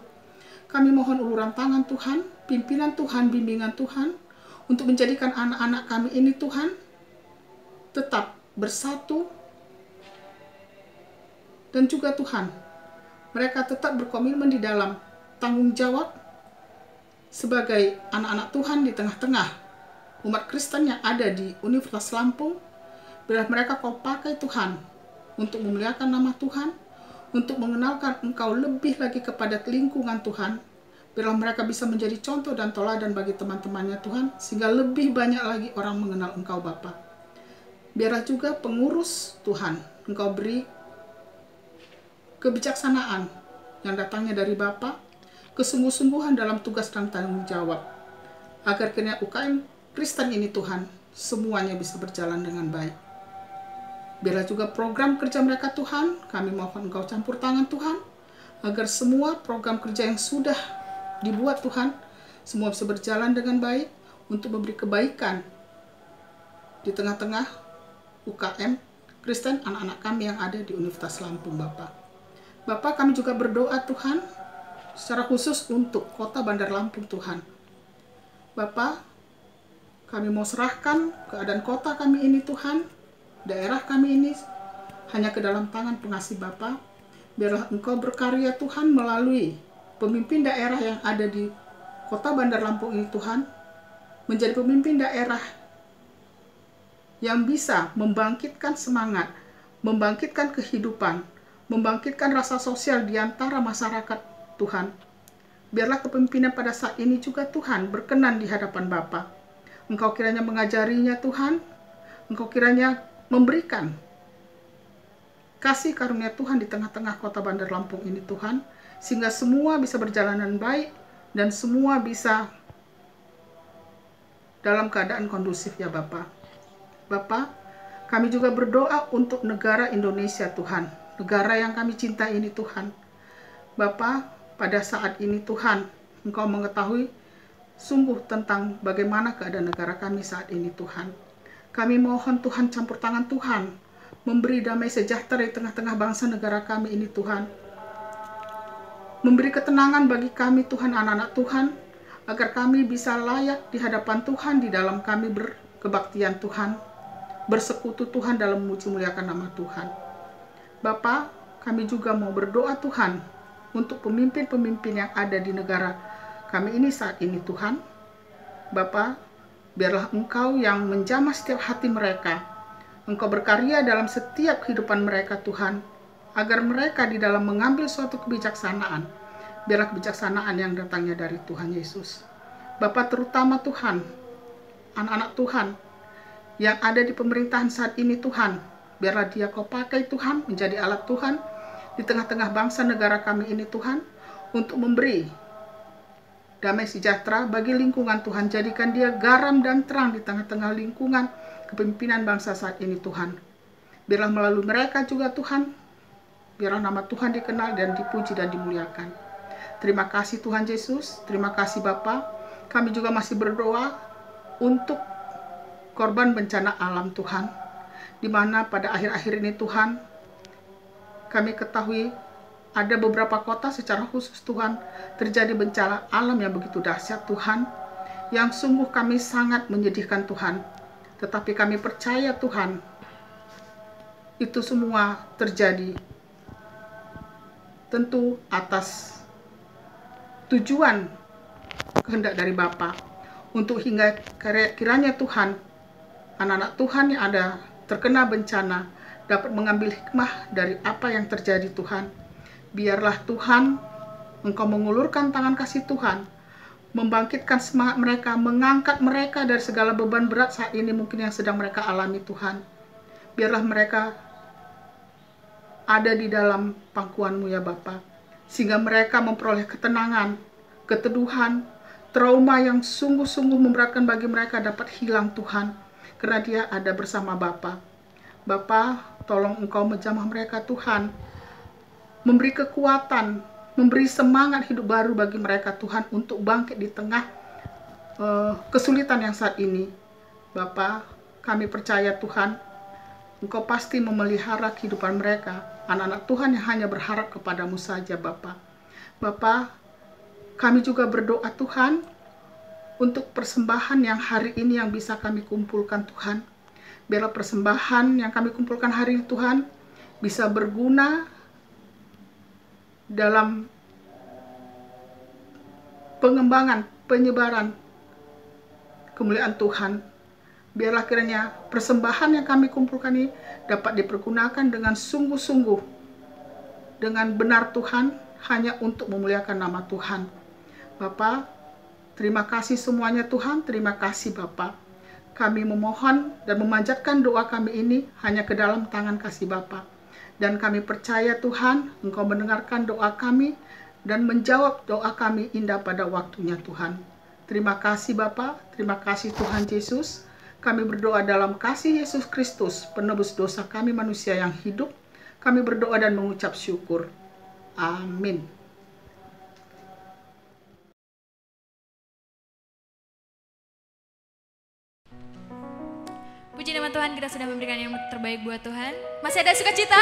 kami mohon uluran tangan Tuhan, pimpinan Tuhan, bimbingan Tuhan, untuk menjadikan anak-anak kami ini Tuhan tetap bersatu, dan juga Tuhan, mereka tetap berkomitmen di dalam tanggung jawab sebagai anak-anak Tuhan di tengah-tengah umat Kristen yang ada di Universitas Lampung. Biar mereka Kau pakai Tuhan untuk memuliakan nama Tuhan, untuk mengenalkan Engkau lebih lagi kepada lingkungan Tuhan. Biarlah mereka bisa menjadi contoh dan teladan bagi teman-temannya Tuhan, sehingga lebih banyak lagi orang mengenal Engkau Bapa. Biarlah juga pengurus Tuhan, Engkau beri kebijaksanaan yang datangnya dari Bapa, kesungguh-sungguhan dalam tugas dan tanggung jawab, agar kiranya UKM Kristen ini Tuhan, semuanya bisa berjalan dengan baik. Biarlah juga program kerja mereka Tuhan, kami mohon Engkau campur tangan Tuhan, agar semua program kerja yang sudah dibuat Tuhan, semua bisa berjalan dengan baik, untuk memberi kebaikan di tengah-tengah UKM Kristen anak-anak kami yang ada di Universitas Lampung, Bapak. Bapak, kami juga berdoa Tuhan, secara khusus untuk kota Bandar Lampung Tuhan. Bapak, kami mau serahkan keadaan kota kami ini Tuhan, daerah kami ini hanya ke dalam tangan pengasih Bapak. Biarlah Engkau berkarya Tuhan melalui pemimpin daerah yang ada di kota Bandar Lampung ini Tuhan, menjadi pemimpin daerah yang bisa membangkitkan semangat, membangkitkan kehidupan, membangkitkan rasa sosial di antara masyarakat Tuhan. Biarlah kepemimpinan pada saat ini juga Tuhan berkenan di hadapan Bapa. Engkau kiranya mengajarinya Tuhan, Engkau kiranya memberikan kasih karunia Tuhan di tengah-tengah kota Bandar Lampung ini Tuhan, sehingga semua bisa berjalan dengan baik dan semua bisa dalam keadaan kondusif ya Bapa. Bapa, kami juga berdoa untuk negara Indonesia Tuhan, negara yang kami cintai ini Tuhan. Bapa, pada saat ini Tuhan, Engkau mengetahui sungguh tentang bagaimana keadaan negara kami saat ini Tuhan. Kami mohon Tuhan campur tangan Tuhan, memberi damai sejahtera di tengah-tengah bangsa negara kami ini Tuhan. Memberi ketenangan bagi kami Tuhan, anak-anak Tuhan, agar kami bisa layak di hadapan Tuhan di dalam kami berkebaktian Tuhan, bersekutu Tuhan dalam memuji muliakan nama Tuhan. Bapa, kami juga mau berdoa Tuhan untuk pemimpin-pemimpin yang ada di negara kami ini saat ini Tuhan. Bapa, biarlah Engkau yang menjamah setiap hati mereka. Engkau berkarya dalam setiap kehidupan mereka Tuhan, agar mereka di dalam mengambil suatu kebijaksanaan, biarlah kebijaksanaan yang datangnya dari Tuhan Yesus. Bapa, terutama Tuhan, anak-anak Tuhan yang ada di pemerintahan saat ini Tuhan, biarlah dia Kau pakai Tuhan menjadi alat Tuhan di tengah-tengah bangsa negara kami ini Tuhan, untuk memberi damai sejahtera bagi lingkungan Tuhan. Jadikan dia garam dan terang di tengah-tengah lingkungan kepemimpinan bangsa saat ini Tuhan. Biarlah melalui mereka juga Tuhan, biarlah nama Tuhan dikenal dan dipuji dan dimuliakan. Terima kasih Tuhan Yesus, terima kasih Bapa. Kami juga masih berdoa untuk korban bencana alam Tuhan, di mana pada akhir-akhir ini Tuhan, kami ketahui ada beberapa kota secara khusus Tuhan terjadi bencana alam yang begitu dahsyat Tuhan, yang sungguh kami sangat menyedihkan Tuhan. Tetapi kami percaya Tuhan, itu semua terjadi tentu atas tujuan kehendak dari Bapa, untuk hingga kiranya Tuhan, anak-anak Tuhan yang ada terkena bencana dapat mengambil hikmah dari apa yang terjadi Tuhan. Biarlah Tuhan, Engkau mengulurkan tangan kasih Tuhan, membangkitkan semangat mereka, mengangkat mereka dari segala beban berat saat ini mungkin yang sedang mereka alami Tuhan. Biarlah mereka ada di dalam pangkuan-Mu ya Bapa, sehingga mereka memperoleh ketenangan, keteduhan, trauma yang sungguh-sungguh memberatkan bagi mereka dapat hilang Tuhan, karena dia ada bersama Bapa. Bapa, tolong Engkau menjamah mereka Tuhan, memberi kekuatan, memberi semangat hidup baru bagi mereka Tuhan untuk bangkit di tengah kesulitan yang saat ini. Bapa, kami percaya Tuhan, Engkau pasti memelihara kehidupan mereka, anak-anak Tuhan yang hanya berharap kepadamu saja Bapa. Bapa, kami juga berdoa Tuhan untuk persembahan yang hari ini yang bisa kami kumpulkan Tuhan. Biarlah persembahan yang kami kumpulkan hari ini Tuhan bisa berguna dalam pengembangan, penyebaran kemuliaan Tuhan. Biarlah kiranya persembahan yang kami kumpulkan ini dapat dipergunakan dengan sungguh-sungguh, dengan benar Tuhan, hanya untuk memuliakan nama Tuhan. Bapa, terima kasih semuanya Tuhan, terima kasih Bapa. Kami memohon dan memanjatkan doa kami ini hanya ke dalam tangan kasih Bapa. Dan kami percaya Tuhan, Engkau mendengarkan doa kami dan menjawab doa kami indah pada waktunya Tuhan. Terima kasih Bapa, terima kasih Tuhan Yesus. Kami berdoa dalam kasih Yesus Kristus, penebus dosa kami manusia yang hidup. Kami berdoa dan mengucap syukur. Amin. Puji nama Tuhan, kita sudah memberikan yang terbaik buat Tuhan. Masih ada sukacita?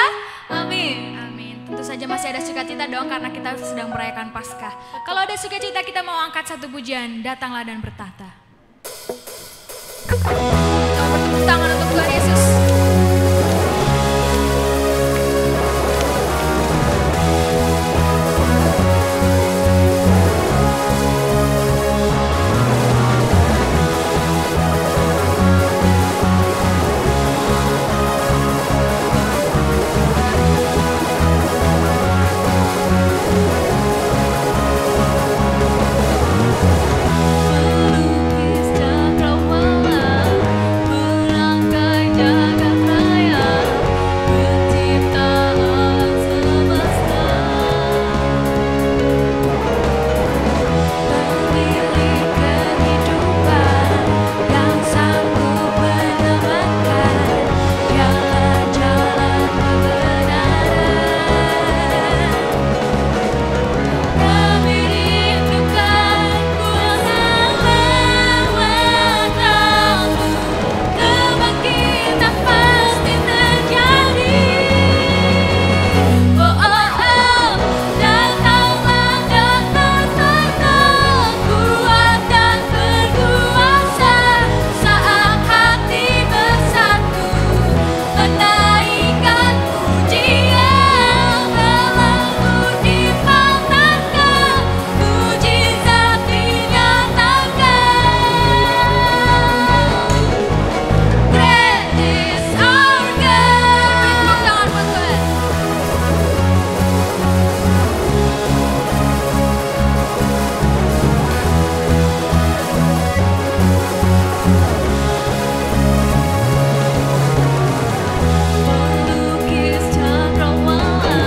Amin. Amin. Tentu saja masih ada sukacita dong karena kita sedang merayakan Paskah. Kalau ada sukacita kita mau angkat satu pujian, datanglah dan bertahta. Kita bertepuk tangan untuk Tuhan Yesus. Melukis cakrawala,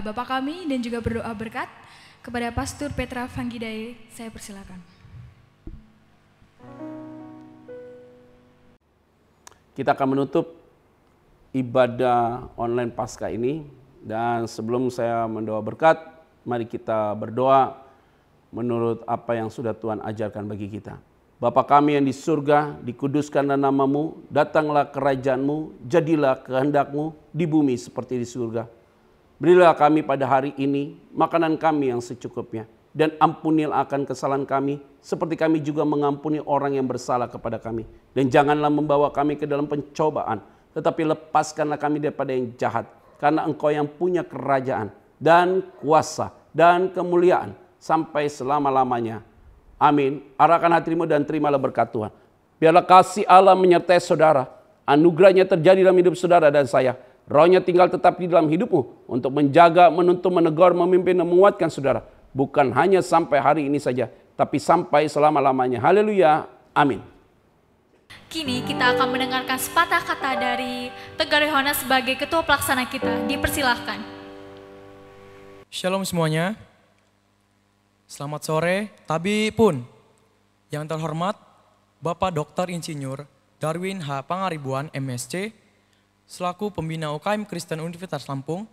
Bapa kami dan juga berdoa berkat kepada Pastor Petra Vanggidai. Saya persilakan. Kita akan menutup ibadah online Paskah ini, dan sebelum saya mendoa berkat, mari kita berdoa menurut apa yang sudah Tuhan ajarkan bagi kita. Bapa kami yang di surga, dikuduskanlah namamu, datanglah kerajaanmu, jadilah kehendakmu di bumi seperti di surga. Berilah kami pada hari ini makanan kami yang secukupnya. Dan ampunilah akan kesalahan kami, seperti kami juga mengampuni orang yang bersalah kepada kami. Dan janganlah membawa kami ke dalam pencobaan, tetapi lepaskanlah kami daripada yang jahat. Karena Engkau yang punya kerajaan dan kuasa dan kemuliaan sampai selama-lamanya. Amin. Arahkan hatimu dan terimalah berkat Tuhan. Biarlah kasih Allah menyertai saudara. Anugerahnya terjadi dalam hidup saudara dan saya. Rohnya tinggal tetap di dalam hidupmu untuk menjaga, menuntun, menegur, memimpin, dan menguatkan saudara. Bukan hanya sampai hari ini saja, tapi sampai selama-lamanya. Haleluya. Amin. Kini kita akan mendengarkan sepatah kata dari Tegar Yohanes sebagai ketua pelaksana kita. Dipersilahkan. Shalom semuanya. Selamat sore. Tapi pun yang terhormat Bapak Dr. Insinyur Darwin H. Pangaribuan MSc selaku pembina UKM Kristen Universitas Lampung.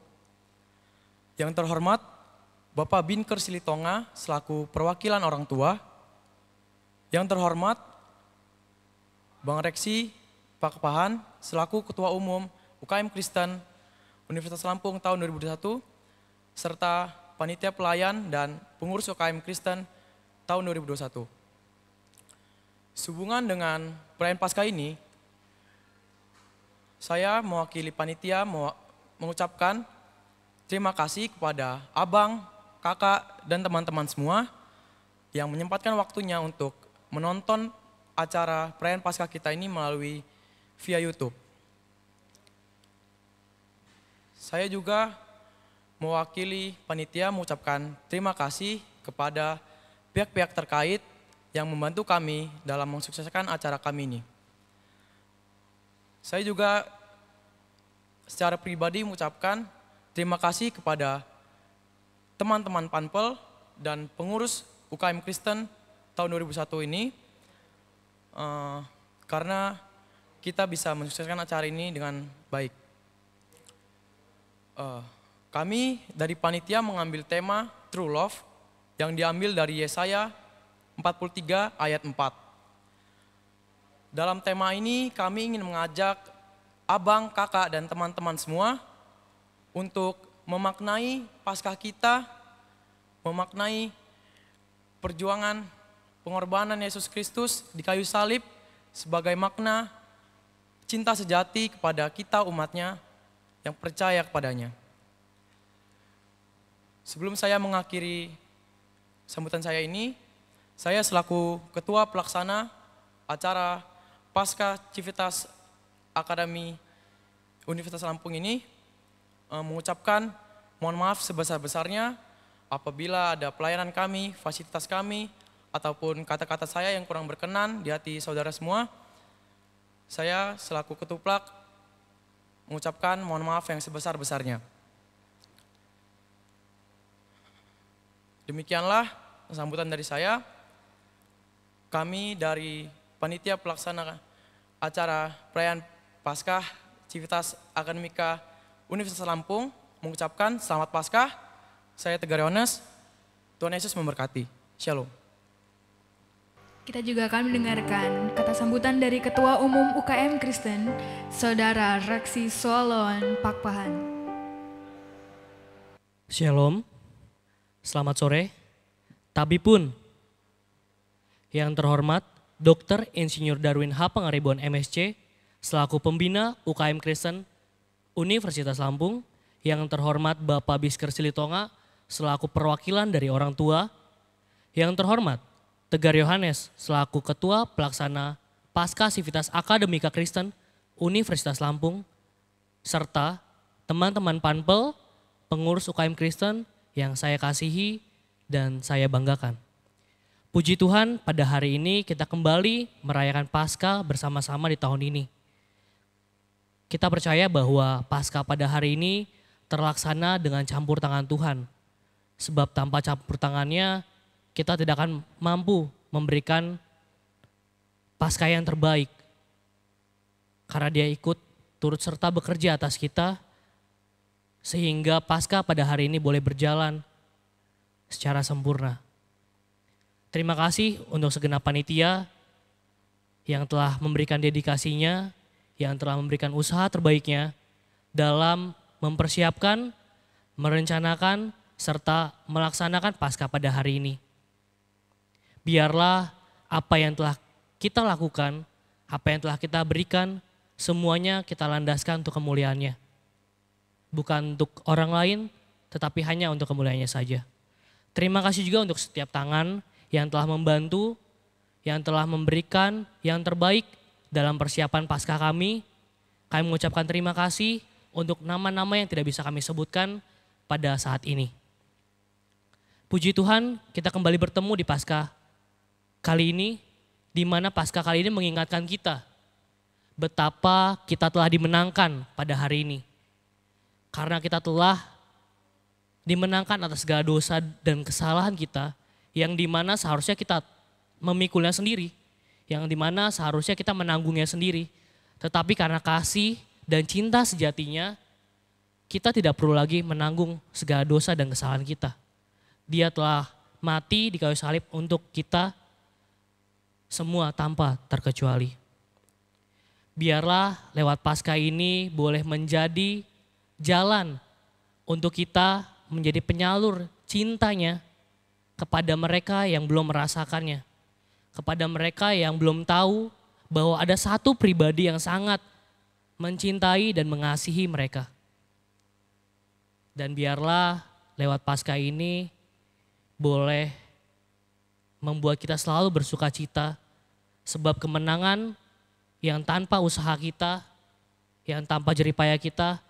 Yang terhormat Bapak Binker Silitonga selaku perwakilan orang tua. Yang terhormat Bang Reksi Pak Kepahan selaku Ketua Umum UKM Kristen Universitas Lampung tahun 2021 serta panitia pelayan dan pengurus UKM Kristen tahun 2021. Sehubungan dengan perayaan Paskah ini, saya mewakili panitia mengucapkan terima kasih kepada abang, kakak, dan teman-teman semua yang menyempatkan waktunya untuk menonton acara perayaan Paskah kita ini melalui via YouTube. Saya juga mewakili panitia mengucapkan terima kasih kepada pihak-pihak terkait yang membantu kami dalam mensukseskan acara kami ini. Saya juga secara pribadi mengucapkan terima kasih kepada teman-teman Panpel dan pengurus UKM Kristen tahun 2001 ini karena kita bisa mensukseskan acara ini dengan baik. Kami dari panitia mengambil tema True Love yang diambil dari Yesaya 43 ayat 4. Dalam tema ini kami ingin mengajak abang, kakak, dan teman-teman semua untuk memaknai Paskah kita, memaknai perjuangan pengorbanan Yesus Kristus di kayu salib sebagai makna cinta sejati kepada kita umatnya yang percaya kepadanya. Sebelum saya mengakhiri sambutan saya ini, saya selaku Ketua Pelaksana acara Paskah Civitas Akademi Universitas Lampung ini mengucapkan mohon maaf sebesar-besarnya apabila ada pelayanan kami, fasilitas kami, ataupun kata-kata saya yang kurang berkenan di hati saudara semua. Saya selaku Ketuplak mengucapkan mohon maaf yang sebesar-besarnya. Demikianlah sambutan dari saya. Kami dari panitia pelaksana acara perayaan Paskah Civitas Akademika Universitas Lampung mengucapkan selamat Paskah. Saya Tegar Yohanes. Tuhan Yesus memberkati. Shalom. Kita juga akan mendengarkan kata sambutan dari Ketua Umum UKM Kristen, Saudara Reksi Solon Pakpahan. Shalom, selamat sore. Tapi pun, yang terhormat Dr. Insinyur Darwin H. Pangaribuan MSc, selaku pembina UKM Kristen Universitas Lampung. Yang terhormat Bapak Binker Silitonga, selaku perwakilan dari orang tua. Yang terhormat Tegar Yohanes, selaku Ketua Pelaksana Paskah Civitas Akademika Kristen Universitas Lampung, serta teman-teman Panpel, pengurus UKM Kristen yang saya kasihi dan saya banggakan. Puji Tuhan, pada hari ini kita kembali merayakan Paskah bersama-sama di tahun ini. Kita percaya bahwa Paskah pada hari ini terlaksana dengan campur tangan Tuhan. Sebab tanpa campur tangannya, kita tidak akan mampu memberikan Paskah yang terbaik. Karena Dia ikut turut serta bekerja atas kita, sehingga Paskah pada hari ini boleh berjalan secara sempurna. Terima kasih untuk segenap panitia yang telah memberikan dedikasinya, yang telah memberikan usaha terbaiknya dalam mempersiapkan merencanakan, serta melaksanakan Paskah pada hari ini. Biarlah apa yang telah kita lakukan, apa yang telah kita berikan, semuanya kita landaskan untuk kemuliaan-Nya. Bukan untuk orang lain, tetapi hanya untuk kemuliaan-Nya saja. Terima kasih juga untuk setiap tangan yang telah membantu, yang telah memberikan yang terbaik dalam persiapan Paskah kami. Kami mengucapkan terima kasih untuk nama-nama yang tidak bisa kami sebutkan pada saat ini. Puji Tuhan, kita kembali bertemu di Paskah kali ini, di mana Paskah kali ini mengingatkan kita betapa kita telah dimenangkan pada hari ini. Karena kita telah dimenangkan atas segala dosa dan kesalahan kita, yang dimana seharusnya kita memikulnya sendiri, yang dimana seharusnya kita menanggungnya sendiri. Tetapi karena kasih dan cinta sejatinya, kita tidak perlu lagi menanggung segala dosa dan kesalahan kita. Dia telah mati di kayu salib untuk kita semua tanpa terkecuali. Biarlah lewat Paskah ini boleh menjadi jalan untuk kita menjadi penyalur cintanya kepada mereka yang belum merasakannya. Kepada mereka yang belum tahu bahwa ada satu pribadi yang sangat mencintai dan mengasihi mereka. Dan biarlah lewat Paskah ini boleh membuat kita selalu bersuka cita, sebab kemenangan yang tanpa usaha kita, yang tanpa jeripaya kita,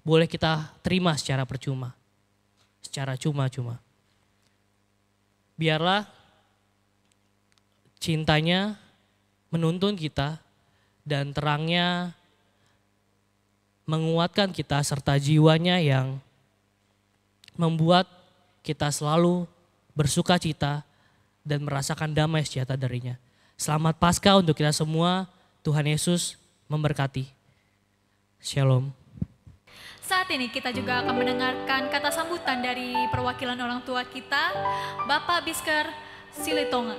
boleh kita terima secara percuma, secara cuma-cuma. Biarlah cintanya menuntun kita dan terangnya menguatkan kita serta jiwanya yang membuat kita selalu bersuka cita dan merasakan damai sejahtera darinya. Selamat Paskah untuk kita semua. Tuhan Yesus memberkati. Shalom. Saat ini kita juga akan mendengarkan kata sambutan dari perwakilan orang tua kita, Bapak Bisker Silitonga.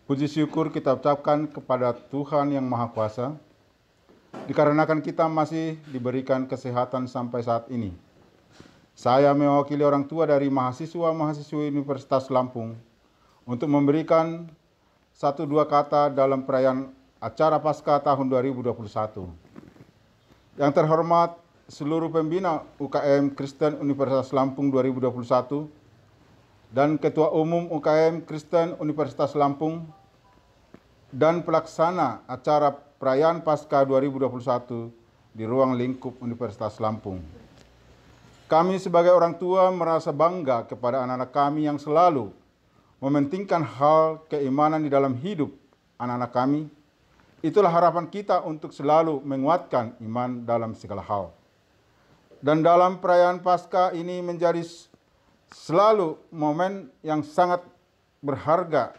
Puji syukur kita ucapkan kepada Tuhan yang Maha Kuasa, dikarenakan kita masih diberikan kesehatan sampai saat ini. Saya mewakili orang tua dari mahasiswa-mahasiswi Universitas Lampung untuk memberikan 1-2 kata dalam perayaan acara Paskah tahun 2021. Yang terhormat seluruh pembina UKM Kristen Universitas Lampung 2021 dan Ketua Umum UKM Kristen Universitas Lampung dan pelaksana acara perayaan Paskah 2021 di ruang lingkup Universitas Lampung. Kami sebagai orang tua merasa bangga kepada anak-anak kami yang selalu mementingkan hal keimanan di dalam hidup anak-anak kami. Itulah harapan kita untuk selalu menguatkan iman dalam segala hal. Dan dalam perayaan Paskah ini menjadi selalu momen yang sangat berharga.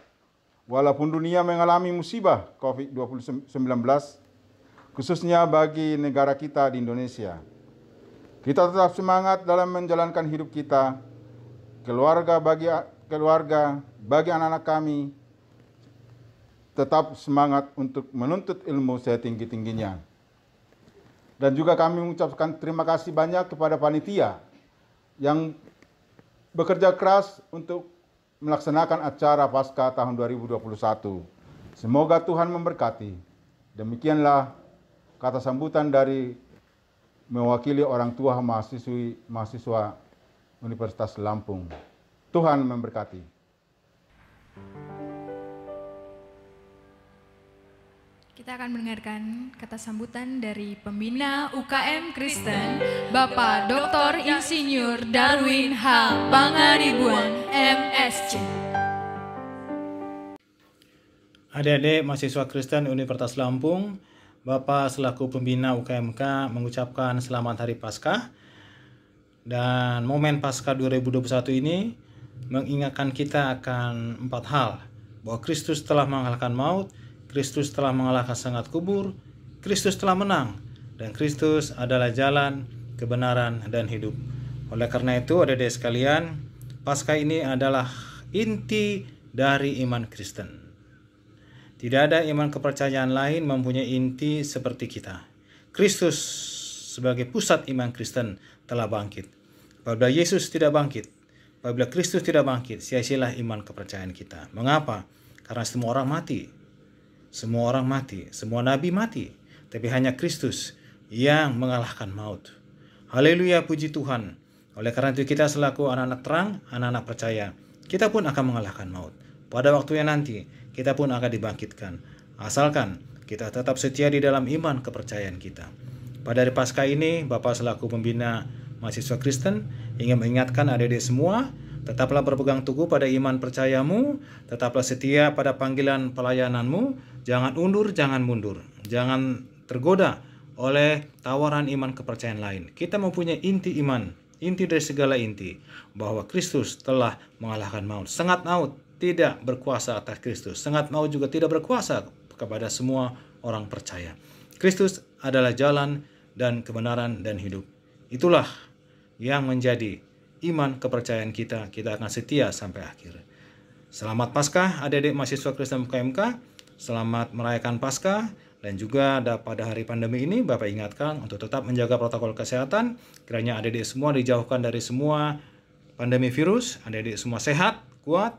Walaupun dunia mengalami musibah COVID-19, khususnya bagi negara kita di Indonesia. Kita tetap semangat dalam menjalankan hidup kita, keluarga bagi anak-anak kami, tetap semangat untuk menuntut ilmu setinggi-tingginya. Dan juga kami mengucapkan terima kasih banyak kepada panitia yang bekerja keras untuk melaksanakan acara Paskah tahun 2021. Semoga Tuhan memberkati. Demikianlah kata sambutan dari mewakili orang tua mahasiswa Universitas Lampung. Tuhan memberkati. Kita akan mendengarkan kata sambutan dari pembina UKM Kristen, Bapak Dr. Insinyur Darwin H. Pangaribuan, MSc. Adik-adik mahasiswa Kristen Universitas Lampung, Bapak selaku pembina UKMK mengucapkan selamat Hari Paskah. Dan momen Paskah 2021 ini mengingatkan kita akan 4 hal. Bahwa Kristus telah mengalahkan maut, Kristus telah mengalahkan sangat kubur, Kristus telah menang, dan Kristus adalah jalan, kebenaran, dan hidup. Oleh karena itu, adik-adik sekalian, Paskah ini adalah inti dari iman Kristen. Tidak ada iman kepercayaan lain mempunyai inti seperti kita. Kristus sebagai pusat iman Kristen telah bangkit. Apabila Yesus tidak bangkit, apabila Kristus tidak bangkit, sia-sialah iman kepercayaan kita. Mengapa? Karena semua orang mati. Semua orang mati, semua nabi mati, tapi hanya Kristus yang mengalahkan maut. Haleluya, puji Tuhan. Oleh karena itu kita selaku anak-anak terang, anak-anak percaya, kita pun akan mengalahkan maut. Pada waktunya nanti, kita pun akan dibangkitkan. Asalkan kita tetap setia di dalam iman kepercayaan kita. Pada hari Paskah ini, Bapak selaku pembina mahasiswa Kristen ingin mengingatkan adik-adik semua, tetaplah berpegang teguh pada iman percayamu, tetaplah setia pada panggilan pelayananmu, jangan undur, jangan mundur, jangan tergoda oleh tawaran iman kepercayaan lain. Kita mempunyai inti iman, inti dari segala inti, bahwa Kristus telah mengalahkan maut. Sengat maut tidak berkuasa atas Kristus, sengat maut juga tidak berkuasa kepada semua orang percaya. Kristus adalah jalan dan kebenaran dan hidup. Itulah yang menjadi iman kepercayaan kita. Kita akan setia sampai akhir. Selamat Paskah adik-adik mahasiswa Kristen UKMK. Selamat merayakan Paskah. Dan juga pada hari pandemi ini Bapak ingatkan untuk tetap menjaga protokol kesehatan. Kiranya adik-adik semua dijauhkan dari semua pandemi virus. Adik-adik semua sehat, kuat,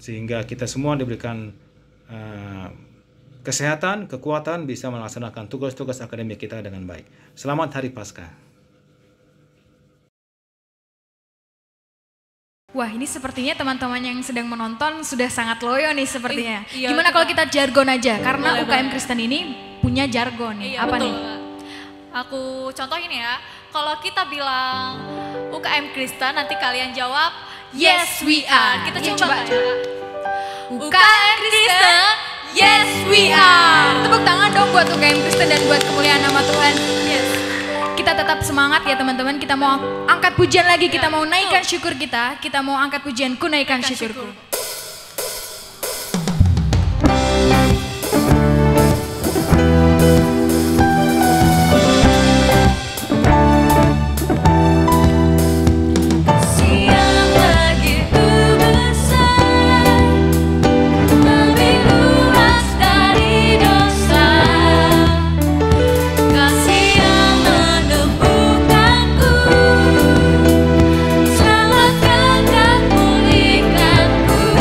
sehingga kita semua diberikan kesehatan, kekuatan, bisa melaksanakan tugas-tugas akademik kita dengan baik. Selamat Hari Paskah. Wah, ini sepertinya teman-teman yang sedang menonton sudah sangat loyo nih sepertinya. Iya, Gimana betul. kalau kita jargon aja? Karena Boleh, UKM boleh. Kristen ini punya jargon nih. Iya, Apa betul. nih? Aku contohin ya, kalau kita bilang UKM Kristen, nanti kalian jawab, yes we are. Kita Iya, coba. coba. UKM Kristen, yes we are. Tepuk tangan dong buat UKM Kristen dan buat kemuliaan nama Tuhan. Yes. Kita tetap semangat ya teman-teman. Kita mau angkat pujian lagi. Kita mau naikkan syukur kita. Kita mau angkat pujian, ku naikkan syukurku. Siang begitu besar, lebih luas dari dosa, kasih yang menemukanku, selamatkan dan pulihkanku.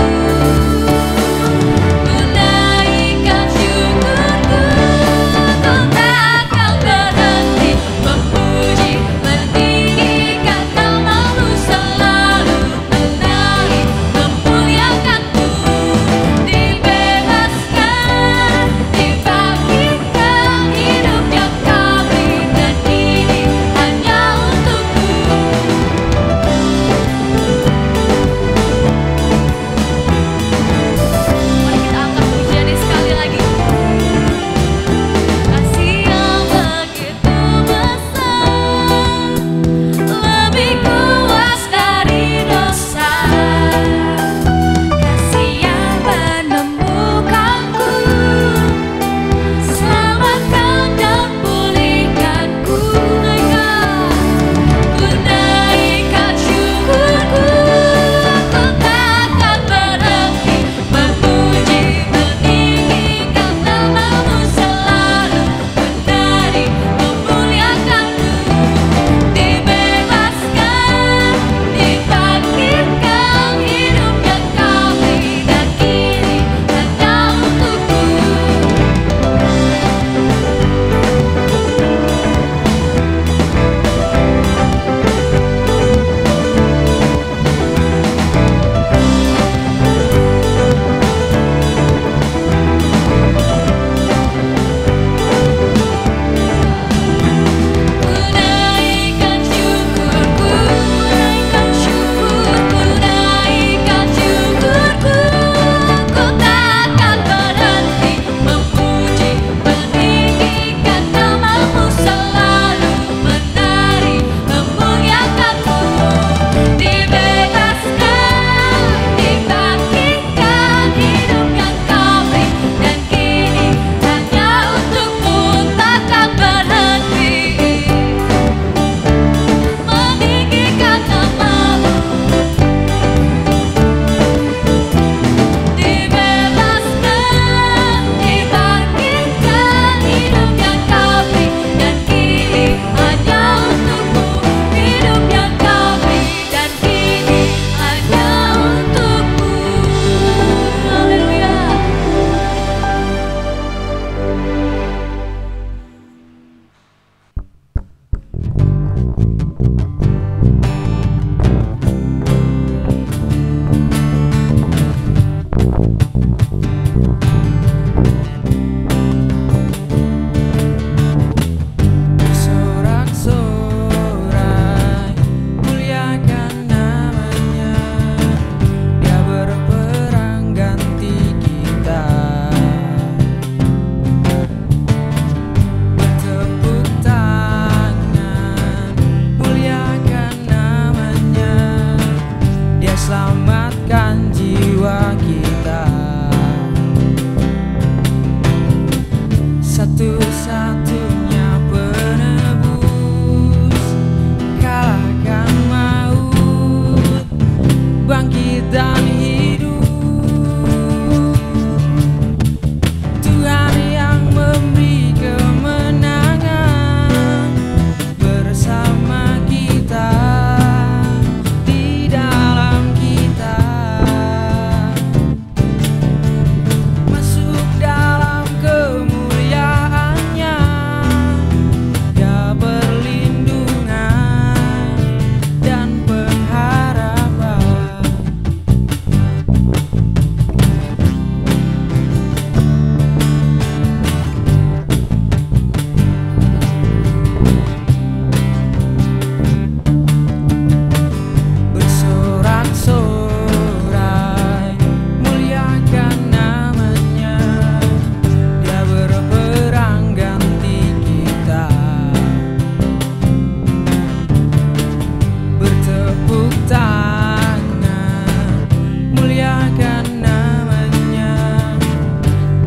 tangan, muliakan namanya,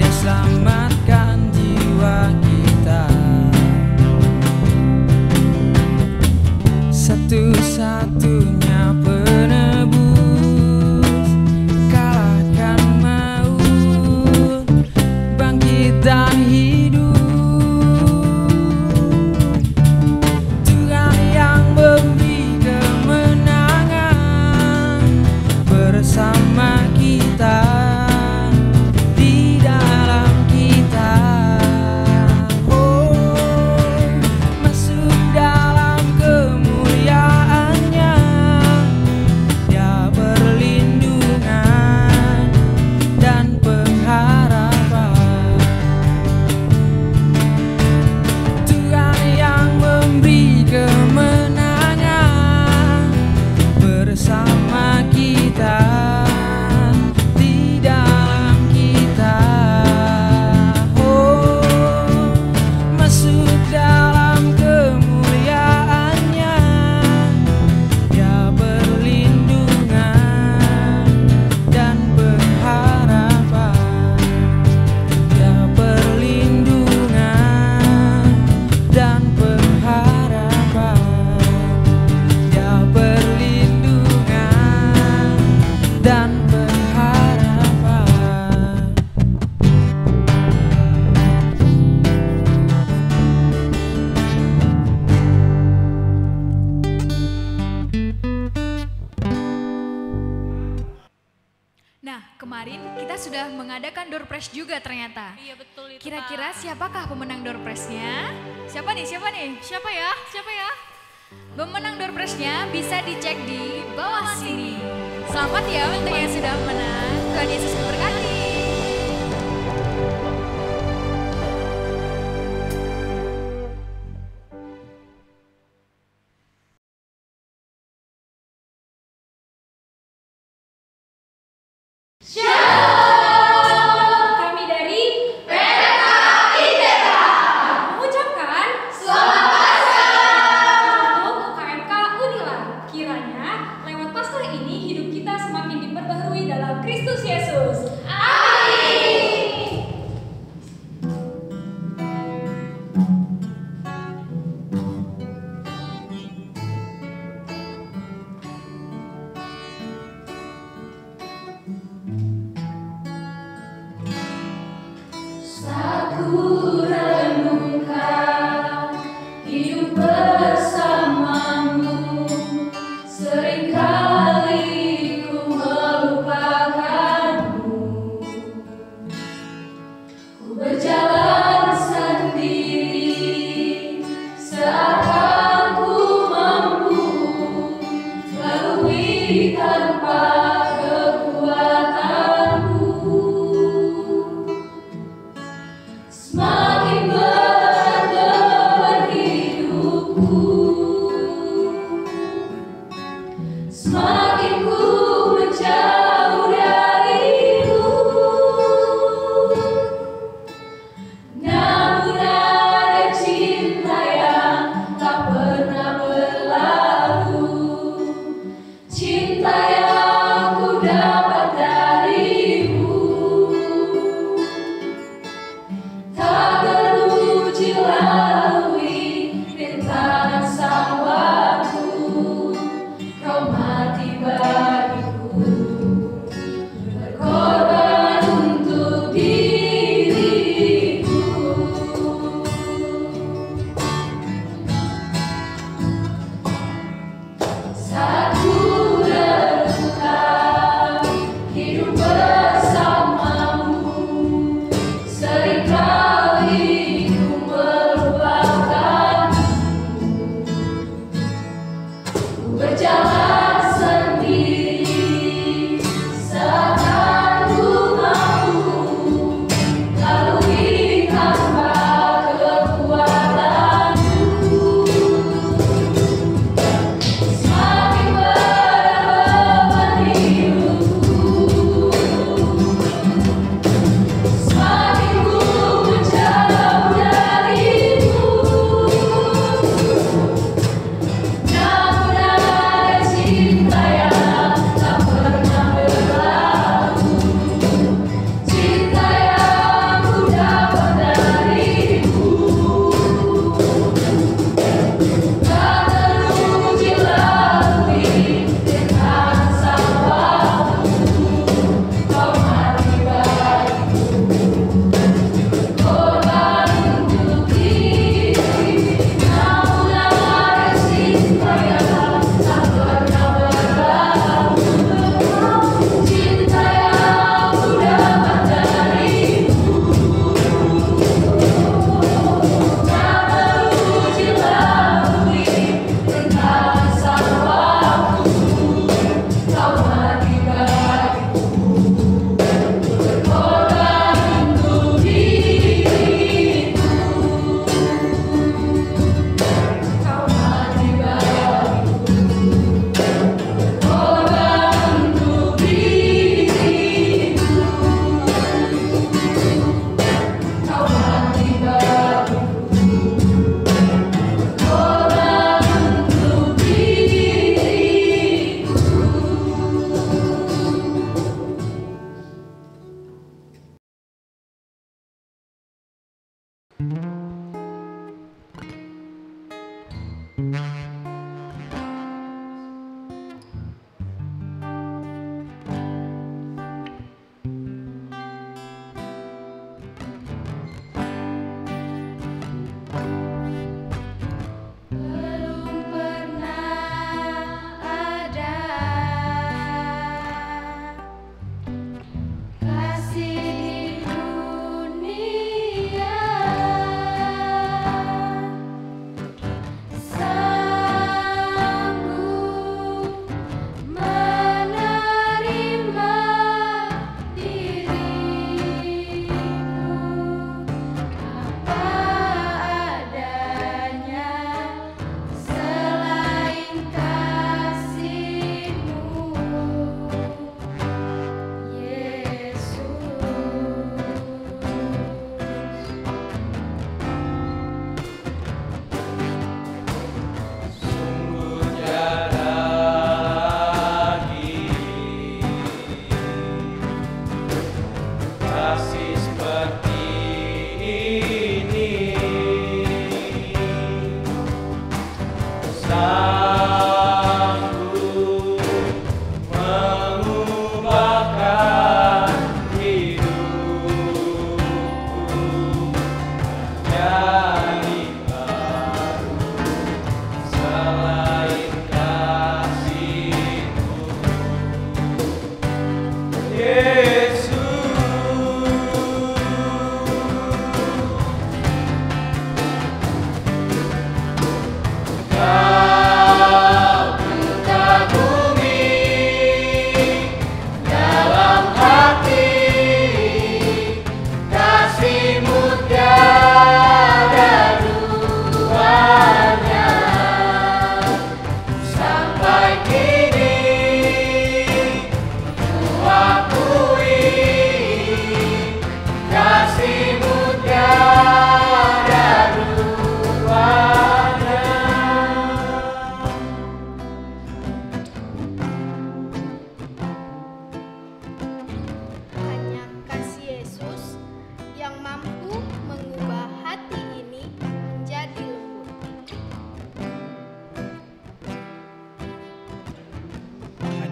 dan selamatkan jiwa kita. Satu-satunya penebus, kalahkan maut, bangkit dan hidup. Tuhan yang memberi kemenangan bersama kita, di dalam kita. Oh, masuk dalam kemuliaannya, dia perlindungan dan pengharapan. Tuhan yang memberi kemenangan bersama kita, di dalam kita. Oh, masuk dalam kemuliaannya, dia perlindungan dan pengharapan. Dia perlindungan dan pengharapan. Dia perlindungan dan pengharapan. Nah, kemarin kita sudah mengadakan door prize juga ternyata. Iya betul itu. Kira-kira Kak. siapakah pemenang door prize-nya? Siapa nih? Siapa nih? Siapa ya? Siapa ya? Pemenang door prize-nya bisa dicek di bawah sini. Selamat ya untuk yang sudah menang. Tuhan Yesus memberkati. Kami dari PKITERA mengucapkan selamat Paskah untuk UKMK Unila. Kiranya lewat Paskah ini hidup kita semakin diperbaharui dalam Kristus Yesus. Amin. Aku renungkan hidup bersamamu, seringkali ku melupakanmu. Ku berjalan sendiri, seakan ku mampu lalui tanpa kekuatanku. Semakin berat hidupku, semakin ku menjauh darimu. Namun ada cinta yang tak pernah berlalu, cinta yang ku dapat darimu. Tak teruji lalui rintangan sang waktu, kau mati bagiku, berkorban untuk diriku. Saat ku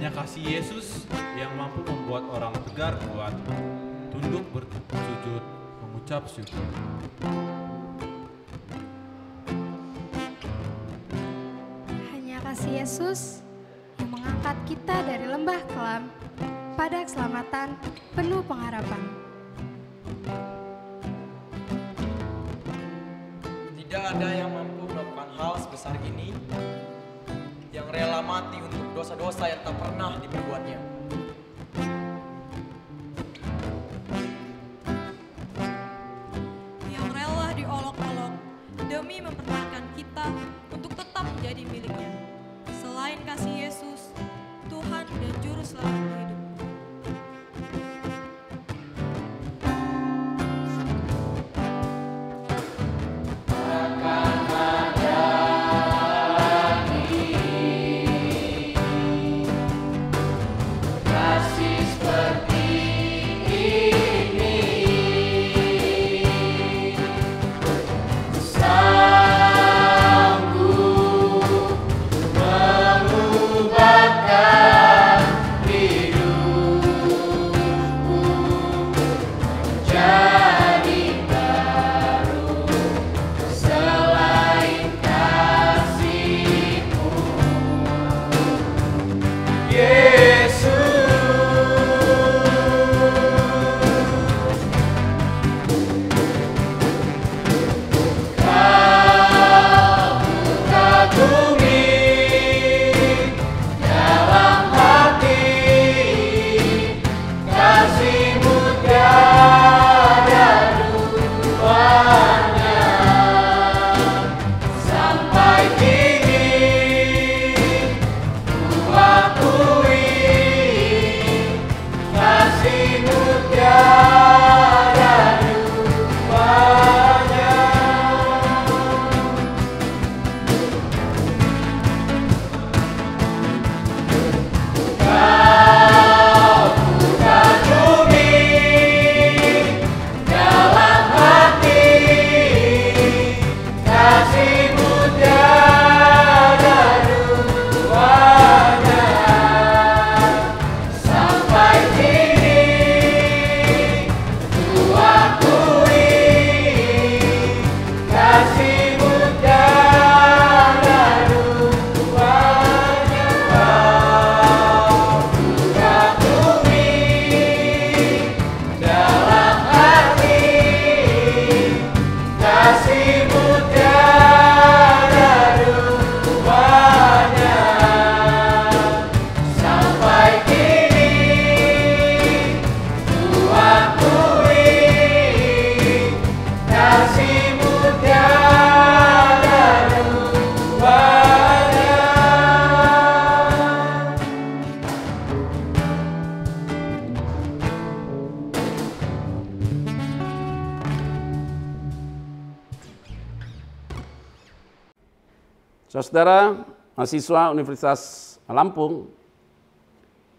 Hanya kasih Yesus yang mampu membuat orang tegar kuat, tunduk bersujud, mengucap syukur. Hanya kasih Yesus yang mengangkat kita dari lembah kelam pada keselamatan penuh pengharapan. Tidak ada yang mampu melakukan hal sebesar ini, yang rela mati untuk dosa-dosa yang tak pernah diperbuatnya. Yang rela diolok-olok demi mempertahankan kita untuk tetap menjadi miliknya. Selain kasih Yesus, Tuhan dan Juru Selamat hidup. Saudara mahasiswa Universitas Lampung,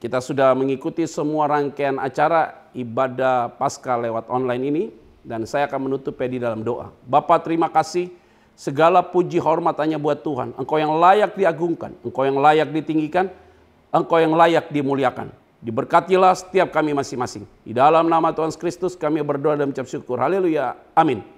kita sudah mengikuti semua rangkaian acara ibadah Paskah lewat online ini, dan saya akan menutupnya di dalam doa. Bapa, terima kasih, segala puji hormat hanya buat Tuhan. Engkau yang layak diagungkan, Engkau yang layak ditinggikan, Engkau yang layak dimuliakan. Diberkatilah setiap kami masing-masing. Di dalam nama Tuhan Kristus kami berdoa dan mengucap syukur. Haleluya. Amin.